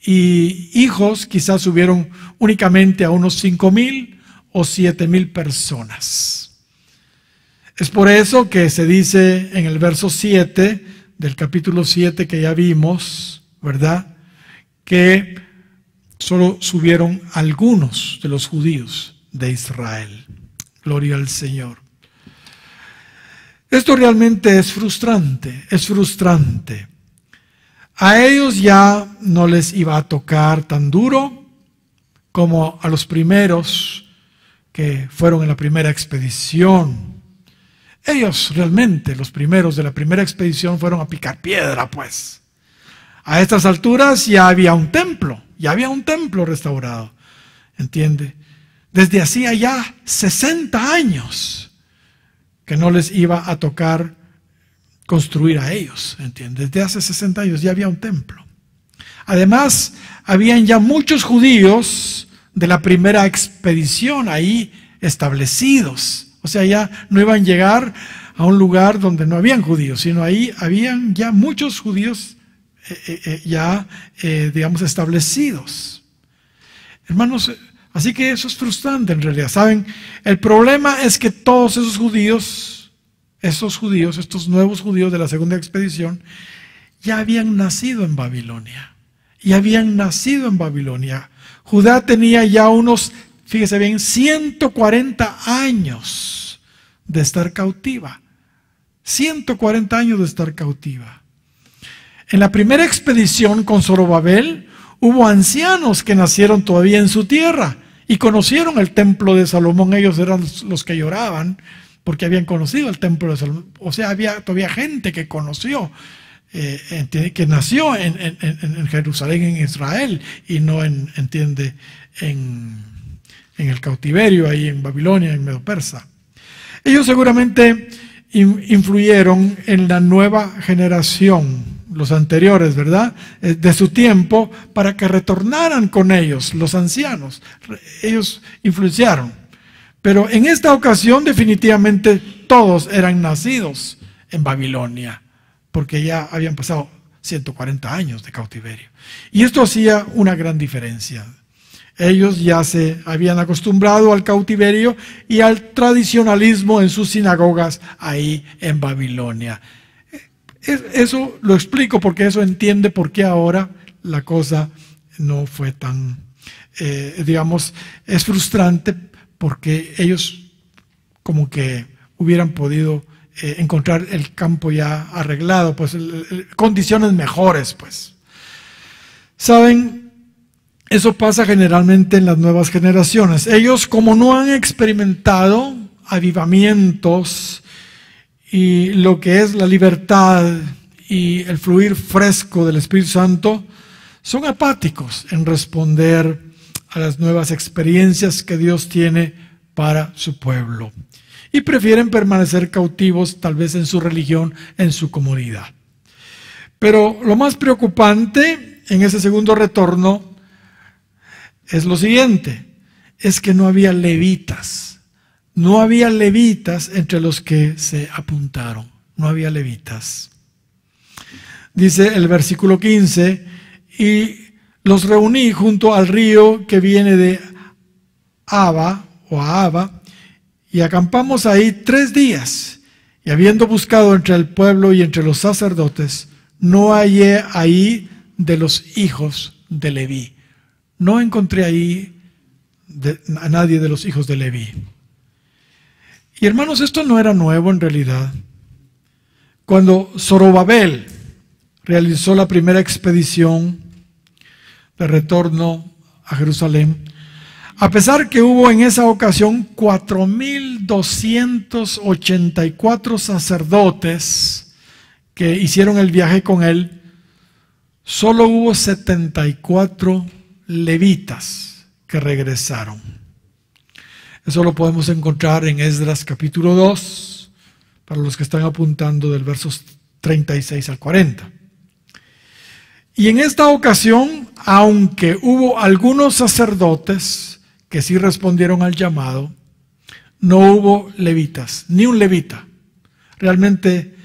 y hijos, quizás subieron únicamente a unos 5,000 o 7,000 personas. Es por eso que se dice en el verso 7 del capítulo 7 que ya vimos, ¿verdad?, que solo subieron algunos de los judíos de Israel. Gloria al Señor. Esto realmente es frustrante, es frustrante. A ellos ya no les iba a tocar tan duro como a los primeros que fueron en la primera expedición. Ellos realmente, los primeros de la primera expedición, fueron a picar piedra, pues. A estas alturas ya había un templo restaurado, ¿entiende? Desde hacía ya 60 años que no les iba a tocar construir a ellos, ¿entiende? Desde hace 60 años ya había un templo. Además, habían ya muchos judíos de la primera expedición ahí establecidos. O sea, ya no iban a llegar a un lugar donde no habían judíos, sino ahí habían ya muchos judíos digamos, establecidos. Hermanos, así que eso es frustrante en realidad. ¿Saben? El problema es que todos esos judíos, estos nuevos judíos de la segunda expedición, ya habían nacido en Babilonia. Judá tenía ya unos, fíjese bien, 140 años de estar cautiva. 140 años de estar cautiva. En la primera expedición con Zorobabel, hubo ancianos que nacieron todavía en su tierra y conocieron el templo de Salomón. Ellos eran los que lloraban porque habían conocido el templo de Salomón. O sea, había todavía gente que conoció, que nació en Jerusalén, en Israel, y no en el cautiverio ahí en Babilonia, en Medo-Persa. Ellos seguramente influyeron en la nueva generación, los anteriores, ¿verdad?, de su tiempo, para que retornaran con ellos, los ancianos. Ellos influenciaron. Pero en esta ocasión definitivamente todos eran nacidos en Babilonia, porque ya habían pasado 140 años de cautiverio. Y esto hacía una gran diferencia. Ellos ya se habían acostumbrado al cautiverio y al tradicionalismo en sus sinagogas ahí en Babilonia. Eso lo explico porque eso entiende por qué ahora la cosa no fue tan, digamos, es frustrante, porque ellos como que hubieran podido encontrar el campo ya arreglado, pues condiciones mejores, pues. ¿Saben? Eso pasa generalmente en las nuevas generaciones. Ellos, como no han experimentado avivamientos y lo que es la libertad y el fluir fresco del Espíritu Santo, son apáticos en responder a las nuevas experiencias que Dios tiene para su pueblo. Y prefieren permanecer cautivos, tal vez en su religión, en su comodidad. Pero lo más preocupante en ese segundo retorno es lo siguiente: es que no había levitas. No había levitas entre los que se apuntaron. No había levitas. Dice el versículo 15: y los reuní junto al río que viene de Ahava, y acampamos ahí 3 días. Y habiendo buscado entre el pueblo y entre los sacerdotes, no hallé ahí de los hijos de Leví. No encontré ahí a nadie de los hijos de Leví. Y hermanos, esto no era nuevo en realidad. Cuando Zorobabel realizó la primera expedición de retorno a Jerusalén, a pesar que hubo en esa ocasión 4,284 sacerdotes que hicieron el viaje con él, solo hubo 74 levitas que regresaron. Eso lo podemos encontrar en Esdras capítulo 2, para los que están apuntando del versos 36 al 40. Y en esta ocasión, aunque hubo algunos sacerdotes que sí respondieron al llamado, no hubo levitas, ni un levita. Realmente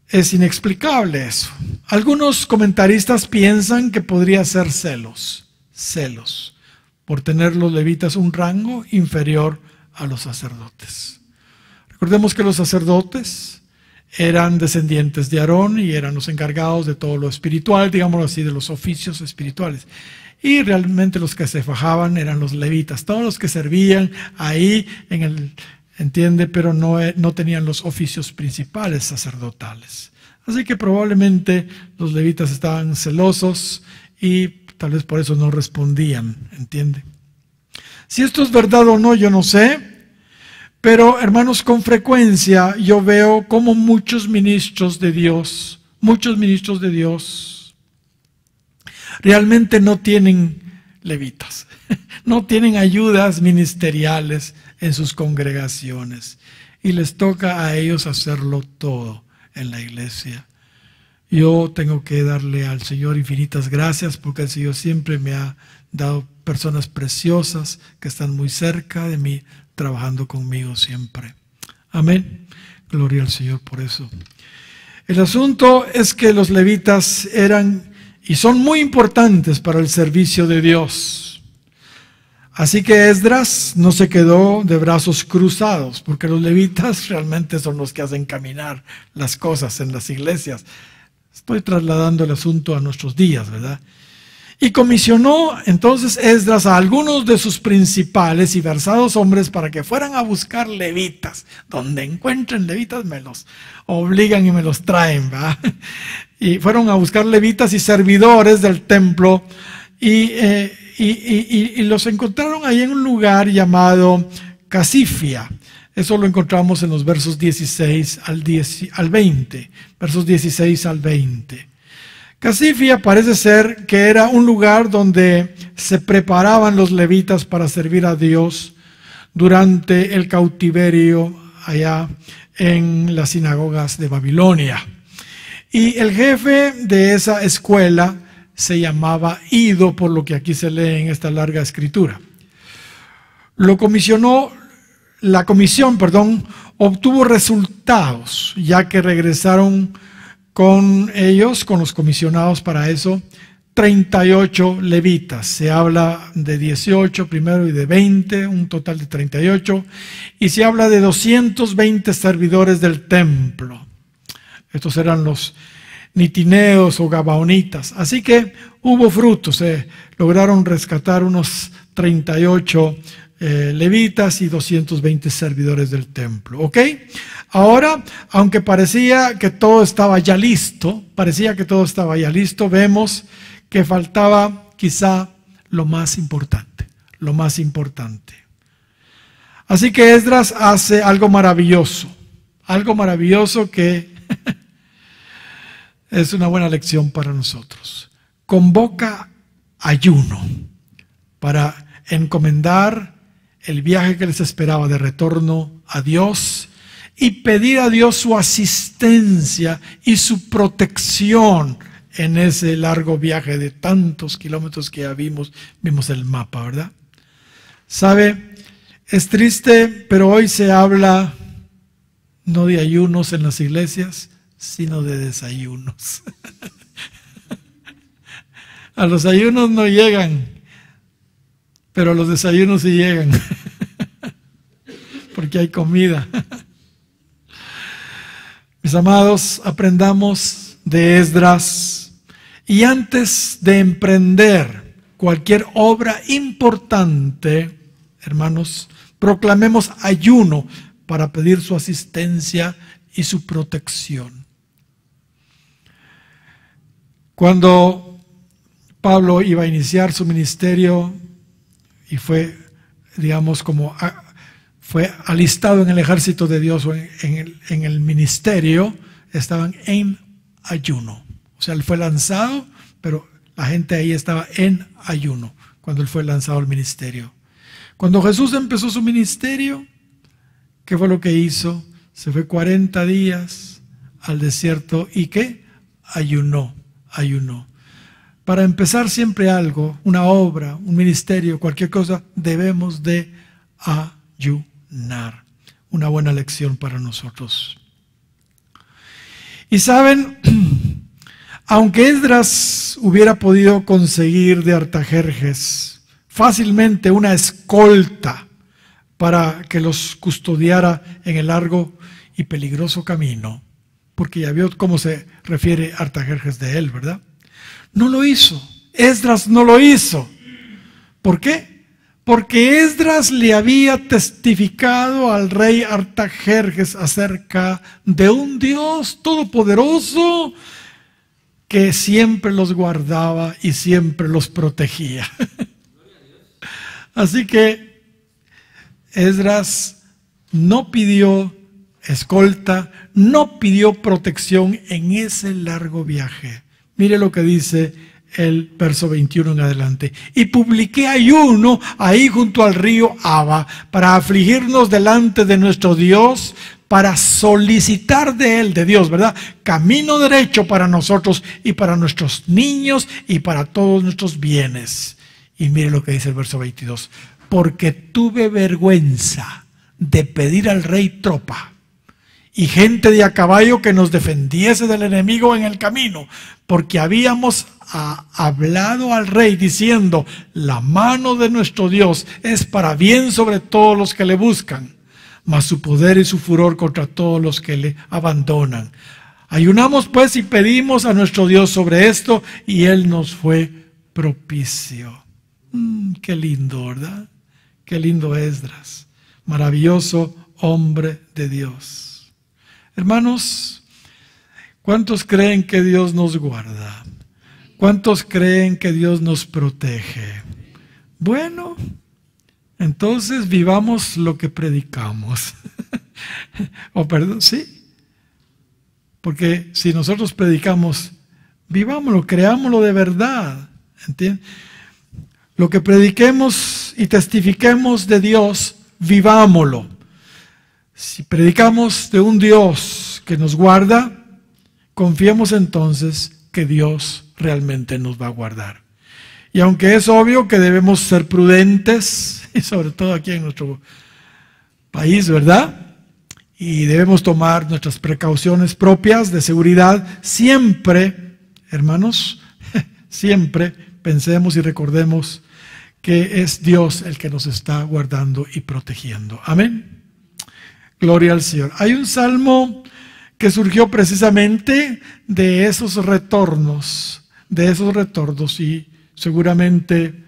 es inexplicable eso. Algunos comentaristas piensan que podría ser celos por tener los levitas un rango inferior a los sacerdotes. Recordemos que los sacerdotes eran descendientes de Aarón y eran los encargados de todo lo espiritual, digámoslo así, de los oficios espirituales. Y realmente los que se fajaban eran los levitas, todos los que servían ahí en ¿entiende? Pero no tenían los oficios principales sacerdotales. Así que probablemente los levitas estaban celosos y tal vez por eso no respondían, ¿entiende? Si esto es verdad o no, yo no sé, pero hermanos, con frecuencia yo veo como muchos ministros de Dios realmente no tienen levitas, no tienen ayudas ministeriales en sus congregaciones y les toca a ellos hacerlo todo en la iglesia. Yo tengo que darle al Señor infinitas gracias porque el Señor siempre me ha dado personas preciosas que están muy cerca de mí, trabajando conmigo siempre. Amén. Gloria al Señor por eso. El asunto es que los levitas eran y son muy importantes para el servicio de Dios. Así que Esdras no se quedó de brazos cruzados, porque los levitas realmente son los que hacen caminar las cosas en las iglesias. Estoy trasladando el asunto a nuestros días, ¿verdad? Y comisionó entonces Esdras a algunos de sus principales y versados hombres para que fueran a buscar levitas. Donde encuentren levitas me los obligan y me los traen, ¿verdad? Y fueron a buscar levitas y servidores del templo y los encontraron ahí en un lugar llamado Casifia. Eso lo encontramos en los versos 16 al 20. Versos 16 al 20. Casifia parece ser que era un lugar donde se preparaban los levitas para servir a Dios durante el cautiverio allá en las sinagogas de Babilonia. Y el jefe de esa escuela se llamaba Ido, por lo que aquí se lee en esta larga escritura. La comisión, obtuvo resultados, ya que regresaron con ellos, con los comisionados para eso, 38 levitas. Se habla de 18 primero y de 20, un total de 38. Y se habla de 220 servidores del templo. Estos eran los nitineos o gabaonitas. Así que hubo frutos. Lograron rescatar unos 38 levitas y 220 servidores del templo. ¿Ok? Ahora, aunque parecía que todo estaba ya listo, vemos que faltaba quizá lo más importante. Así que Esdras hace algo maravilloso que es una buena lección para nosotros. Convoca ayuno para encomendar el viaje que les esperaba de retorno a Dios y pedir a Dios su asistencia y su protección en ese largo viaje de tantos kilómetros que ya vimos el mapa, ¿verdad? ¿Sabe? Es triste, pero hoy se habla no de ayunos en las iglesias, sino de desayunos. A los ayunos no llegan, pero a los desayunos sí llegan, porque hay comida. Mis amados, aprendamos de Esdras y antes de emprender cualquier obra importante, hermanos, proclamemos ayuno para pedir su asistencia y su protección. Cuando Pablo iba a iniciar su ministerio y fue, digamos, fue alistado en el ejército de Dios o en el ministerio, estaban en ayuno. O sea, él fue lanzado, pero la gente ahí estaba en ayuno cuando él fue lanzado al ministerio. Cuando Jesús empezó su ministerio, ¿qué fue lo que hizo? Se fue 40 días al desierto y ¿qué? Ayunó. Para empezar siempre algo, una obra, un ministerio, cualquier cosa, debemos de ayunar. Una buena lección para nosotros. Y saben, aunque Esdras hubiera podido conseguir de Artajerjes fácilmente una escolta para que los custodiara en el largo y peligroso camino, porque ya vio cómo se refiere Artajerjes de él, ¿verdad? No lo hizo. Esdras no lo hizo. ¿Por qué? porque Esdras le había testificado al rey Artajerjes acerca de un Dios todopoderoso que siempre los guardaba y siempre los protegía. Así que Esdras no pidió escolta, no pidió protección en ese largo viaje. Mire lo que dice el verso 21 en adelante. Y publiqué ayuno ahí junto al río Aba para afligirnos delante de nuestro Dios, para solicitar de Él, de Dios, ¿verdad? Camino derecho para nosotros y para nuestros niños y para todos nuestros bienes. Y mire lo que dice el verso 22. Porque tuve vergüenza de pedir al rey tropa y gente de a caballo que nos defendiese del enemigo en el camino, porque habíamos hablado al rey diciendo, la mano de nuestro Dios es para bien sobre todos los que le buscan, mas su poder y su furor contra todos los que le abandonan. Ayunamos pues y pedimos a nuestro Dios sobre esto, y Él nos fue propicio. Qué lindo, ¿verdad? Qué lindo Esdras, maravilloso hombre de Dios. Hermanos, ¿cuántos creen que Dios nos guarda? ¿Cuántos creen que Dios nos protege? Bueno, entonces vivamos lo que predicamos. Sí. Porque si nosotros predicamos, vivámoslo, creámoslo de verdad. ¿Entiendes? Lo que prediquemos y testifiquemos de Dios, vivámoslo. Si predicamos de un Dios que nos guarda, confiemos entonces que Dios realmente nos va a guardar. Y aunque es obvio que debemos ser prudentes, y sobre todo aquí en nuestro país, ¿verdad? Y debemos tomar nuestras precauciones propias de seguridad, siempre, hermanos, siempre pensemos y recordemos que es Dios el que nos está guardando y protegiendo. Amén. Gloria al Señor. Hay un salmo que surgió precisamente de esos retornos, y seguramente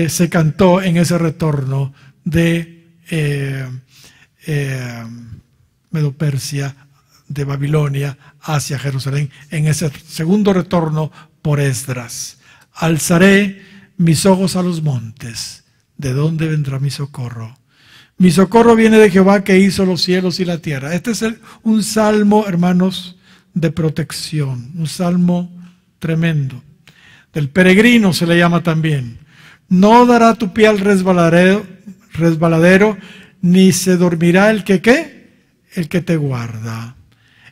se cantó en ese retorno de Medo-Persia, de Babilonia hacia Jerusalén, en ese segundo retorno por Esdras. Alzaré mis ojos a los montes, ¿de dónde vendrá mi socorro? Mi socorro viene de Jehová, que hizo los cielos y la tierra. Este es un salmo, hermanos, de protección, un salmo tremendo. Del peregrino se le llama también. No dará tu pie al resbaladero, ni se dormirá el que ¿qué? El que te guarda.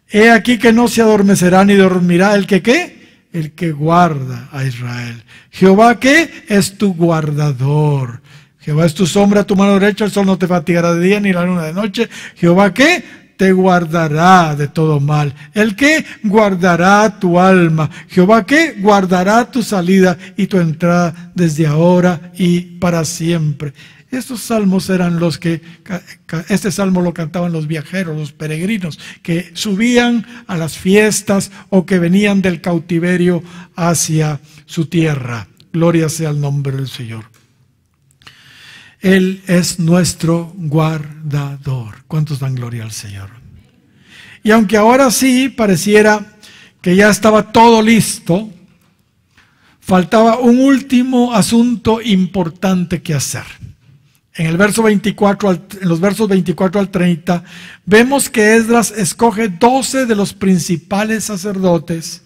He aquí que no se adormecerá ni dormirá el que ¿qué? El que guarda a Israel. Jehová, ¿qué? Es tu guardador. Jehová es tu sombra, tu mano derecha, el sol no te fatigará de día ni la luna de noche. Jehová, ¿qué? Te guardará de todo mal. El que guardará tu alma. Jehová, ¿qué? Guardará tu salida y tu entrada desde ahora y para siempre. Estos salmos eran los que, este salmo lo cantaban los viajeros, los peregrinos, que subían a las fiestas o que venían del cautiverio hacia su tierra. Gloria sea el nombre del Señor. Él es nuestro guardador. ¿Cuántos dan gloria al Señor? Y aunque ahora sí pareciera que ya estaba todo listo, faltaba un último asunto importante que hacer. En el verso 24, en los versos 24 al 30, vemos que Esdras escoge 12 de los principales sacerdotes,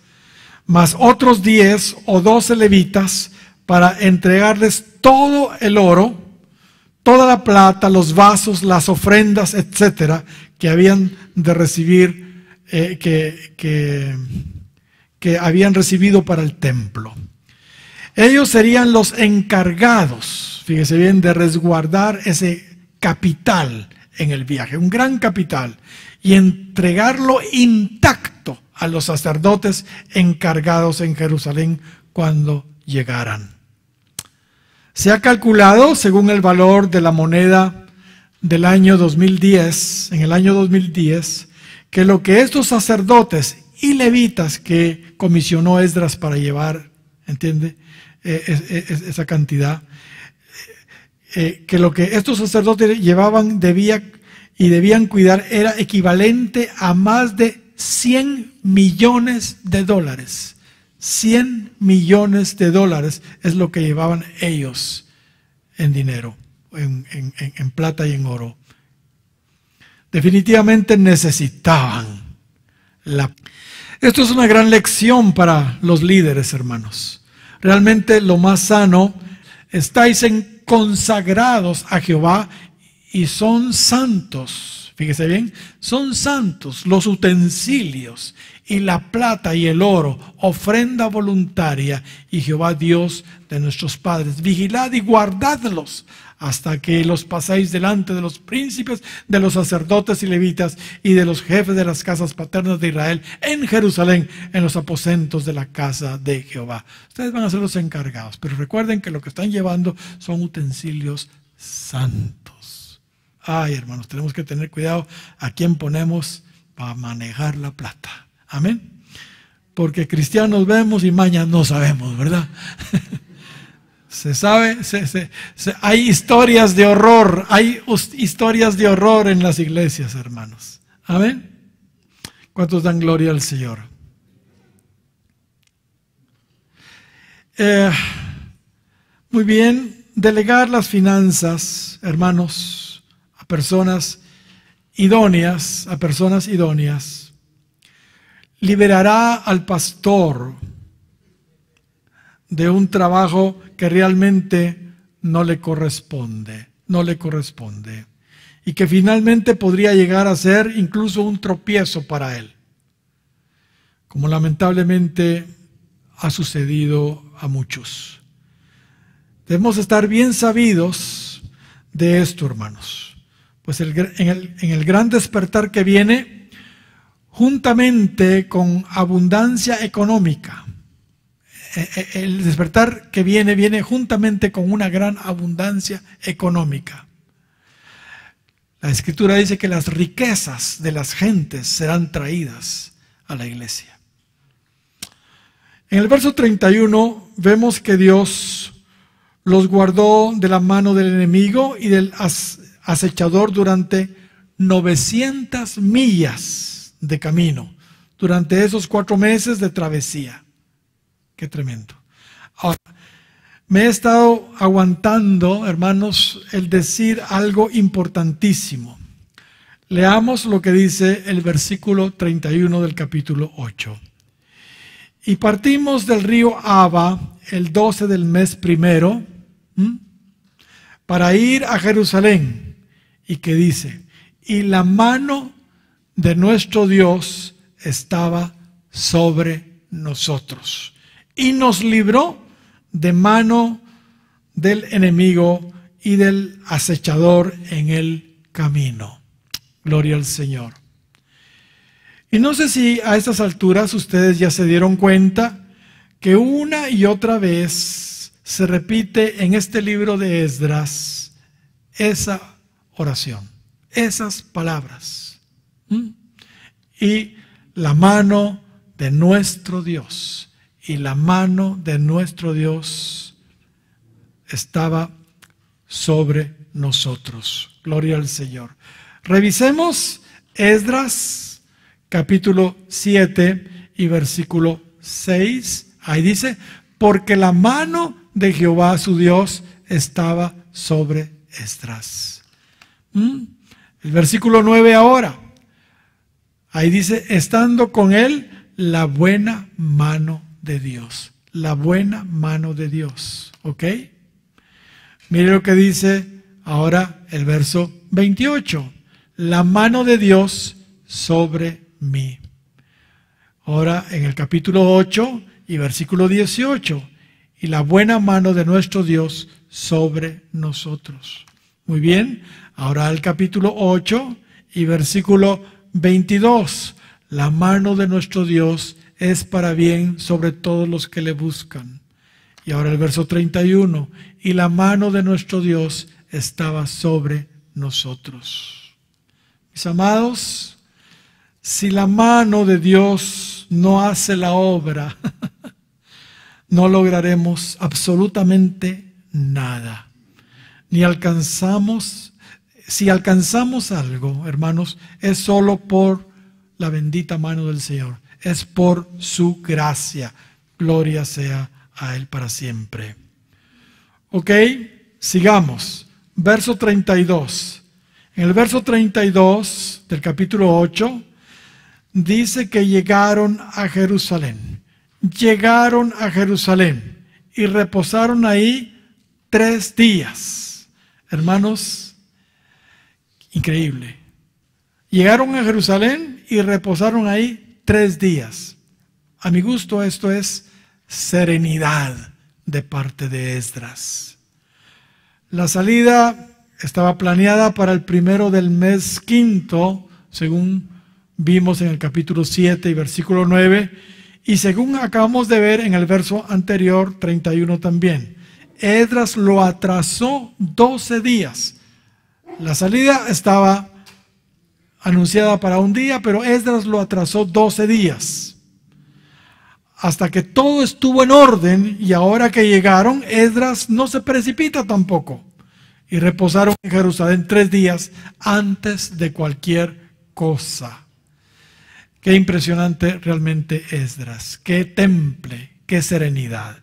más otros 10 o 12 levitas, para entregarles todo el oro, toda la plata, los vasos, las ofrendas, etcétera, que habían de recibir, que habían recibido para el templo. Ellos serían los encargados, fíjese bien, de resguardar ese capital en el viaje, un gran capital, y entregarlo intacto a los sacerdotes encargados en Jerusalén cuando llegaran. Se ha calculado, según el valor de la moneda del año 2010, en el año 2010, que lo que estos sacerdotes y levitas que comisionó Esdras para llevar, ¿entiende?, esa cantidad, que lo que estos sacerdotes llevaban debían cuidar era equivalente a más de 100 millones de dólares. 100 millones de dólares es lo que llevaban ellos en dinero, en plata y en oro. Definitivamente necesitaban Esto es una gran lección para los líderes, hermanos. Realmente lo más sano, estáis consagrados a Jehová y son santos. Fíjese bien, son santos los utensilios y la plata y el oro, ofrenda voluntaria, y Jehová Dios de nuestros padres. Vigilad y guardadlos hasta que los paséis delante de los príncipes, de los sacerdotes y levitas y de los jefes de las casas paternas de Israel en Jerusalén, en los aposentos de la casa de Jehová. Ustedes van a ser los encargados, pero recuerden que lo que están llevando son utensilios santos. Ay, hermanos, tenemos que tener cuidado a quién ponemos para manejar la plata. Amén. Porque cristianos vemos y mañas no sabemos, ¿verdad? Se sabe, hay historias de horror, hay historias de horror en las iglesias, hermanos. Amén. ¿Cuántos dan gloria al Señor? Muy bien, delegar las finanzas, hermanos, a personas idóneas, liberará al pastor de un trabajo que realmente no le corresponde, y que finalmente podría llegar a ser incluso un tropiezo para él, como lamentablemente ha sucedido a muchos. Debemos estar bien sabidos de esto, hermanos, pues en el gran despertar que viene, juntamente con abundancia económica, el despertar que viene juntamente con una gran abundancia económica. La Escritura dice que las riquezas de las gentes serán traídas a la iglesia. En el verso 31 vemos que Dios los guardó de la mano del enemigo y del acechador durante 900 millas de camino, durante esos 4 meses de travesía. Qué tremendo. Ahora, me he estado aguantando, hermanos, el decir algo importantísimo. Leamos lo que dice el versículo 31 del capítulo 8. Y partimos del río Aba el 12 del mes primero, para ir a Jerusalén. Y que dice, y la mano de nuestro Dios estaba sobre nosotros. Y nos libró de mano del enemigo y del acechador en el camino. Gloria al Señor. Y no sé si a estas alturas ustedes ya se dieron cuenta que una y otra vez se repite en este libro de Esdras esa oración, esas palabras. Y la mano de nuestro Dios. Y la mano de nuestro Dios estaba sobre nosotros. Gloria al Señor. Revisemos Esdras capítulo 7 y versículo 6. Ahí dice, porque la mano de Jehová su Dios estaba sobre Esdras. El versículo 9 ahora. Ahí dice, estando con él la buena mano de Dios, la buena mano de Dios, ¿ok? Mire lo que dice ahora el verso 28, la mano de Dios sobre mí. Ahora en el capítulo 8 y versículo 18, y la buena mano de nuestro Dios sobre nosotros. Muy bien, ahora el capítulo 8 y versículo 22, la mano de nuestro Dios es para bien sobre todos los que le buscan. Y ahora el verso 31, y la mano de nuestro Dios estaba sobre nosotros. Mis amados, si la mano de Dios no hace la obra, no lograremos absolutamente nada. ni alcanzamos, si alcanzamos algo, hermanos, es solo por la bendita mano del Señor, es por su gracia. Gloria sea a Él para siempre. Ok, sigamos. Verso 32. En el verso 32 del capítulo 8, dice que llegaron a Jerusalén. Llegaron a Jerusalén y reposaron ahí 3 días. Hermanos, increíble. Llegaron a Jerusalén y reposaron ahí 3 días. A mi gusto esto es serenidad de parte de Esdras. La salida estaba planeada para el 1 del mes quinto, según vimos en el capítulo 7 y versículo 9, y según acabamos de ver en el verso anterior, 31 también. Esdras lo atrasó 12 días. La salida estaba anunciada para un día, pero Esdras lo atrasó 12 días. Hasta que todo estuvo en orden, y ahora que llegaron, Esdras no se precipita tampoco. Y reposaron en Jerusalén 3 días antes de cualquier cosa. Qué impresionante realmente Esdras, qué temple, qué serenidad.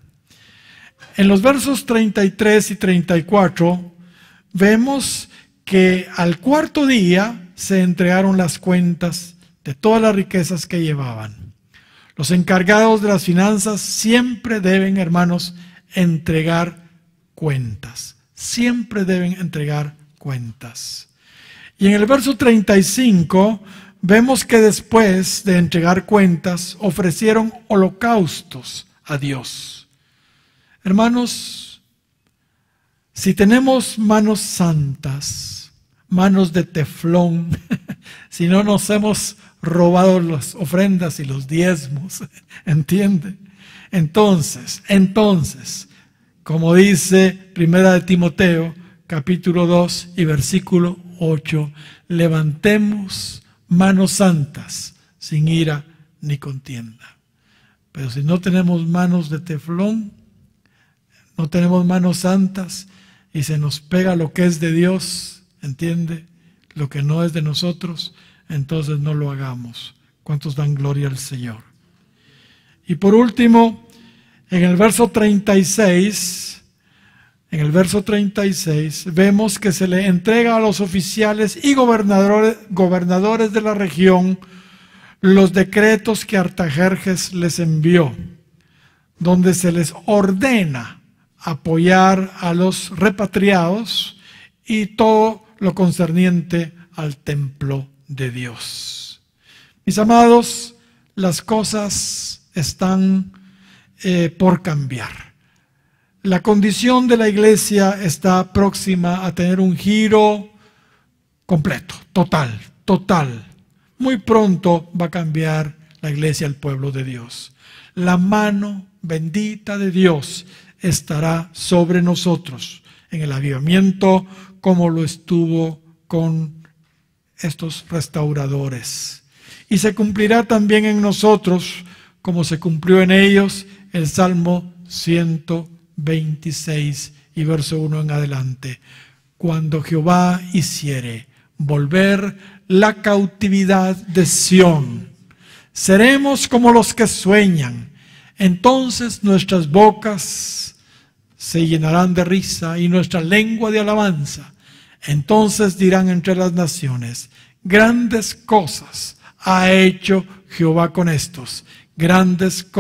En los versos 33 y 34 vemos que al 4.º día se entregaron las cuentas de todas las riquezas que llevaban. Los encargados de las finanzas siempre deben, hermanos, entregar cuentas. Siempre deben entregar cuentas. Y en el verso 35 vemos que después de entregar cuentas ofrecieron holocaustos a Dios. Hermanos, si tenemos manos santas, manos de teflón, si no nos hemos robado las ofrendas y los diezmos, ¿entiende? Entonces, como dice 1 de Timoteo, capítulo 2 y versículo 8, levantemos manos santas, sin ira ni contienda. Pero si no tenemos manos de teflón, no tenemos manos santas, y se nos pega lo que es de Dios, ¿entiende? Lo que no es de nosotros, entonces no lo hagamos. ¿Cuántos dan gloria al Señor? Y por último, en el verso 36, vemos que se le entrega a los oficiales y gobernadores de la región los decretos que Artajerjes les envió, donde se les ordena apoyar a los repatriados y todo lo concerniente al templo de Dios. Mis amados, las cosas están por cambiar. La condición de la iglesia está próxima a tener un giro completo, total. Muy pronto va a cambiar la iglesia, el pueblo de Dios. La mano bendita de Dios estará sobre nosotros en el avivamiento, como lo estuvo con estos restauradores. Y se cumplirá también en nosotros, como se cumplió en ellos, el Salmo 126 y verso 1 en adelante. Cuando Jehová hiciere volver la cautividad de Sión, seremos como los que sueñan. Entonces nuestras bocas se llenarán de risa y nuestra lengua de alabanza. Entonces dirán entre las naciones: grandes cosas ha hecho Jehová con estos, grandes cosas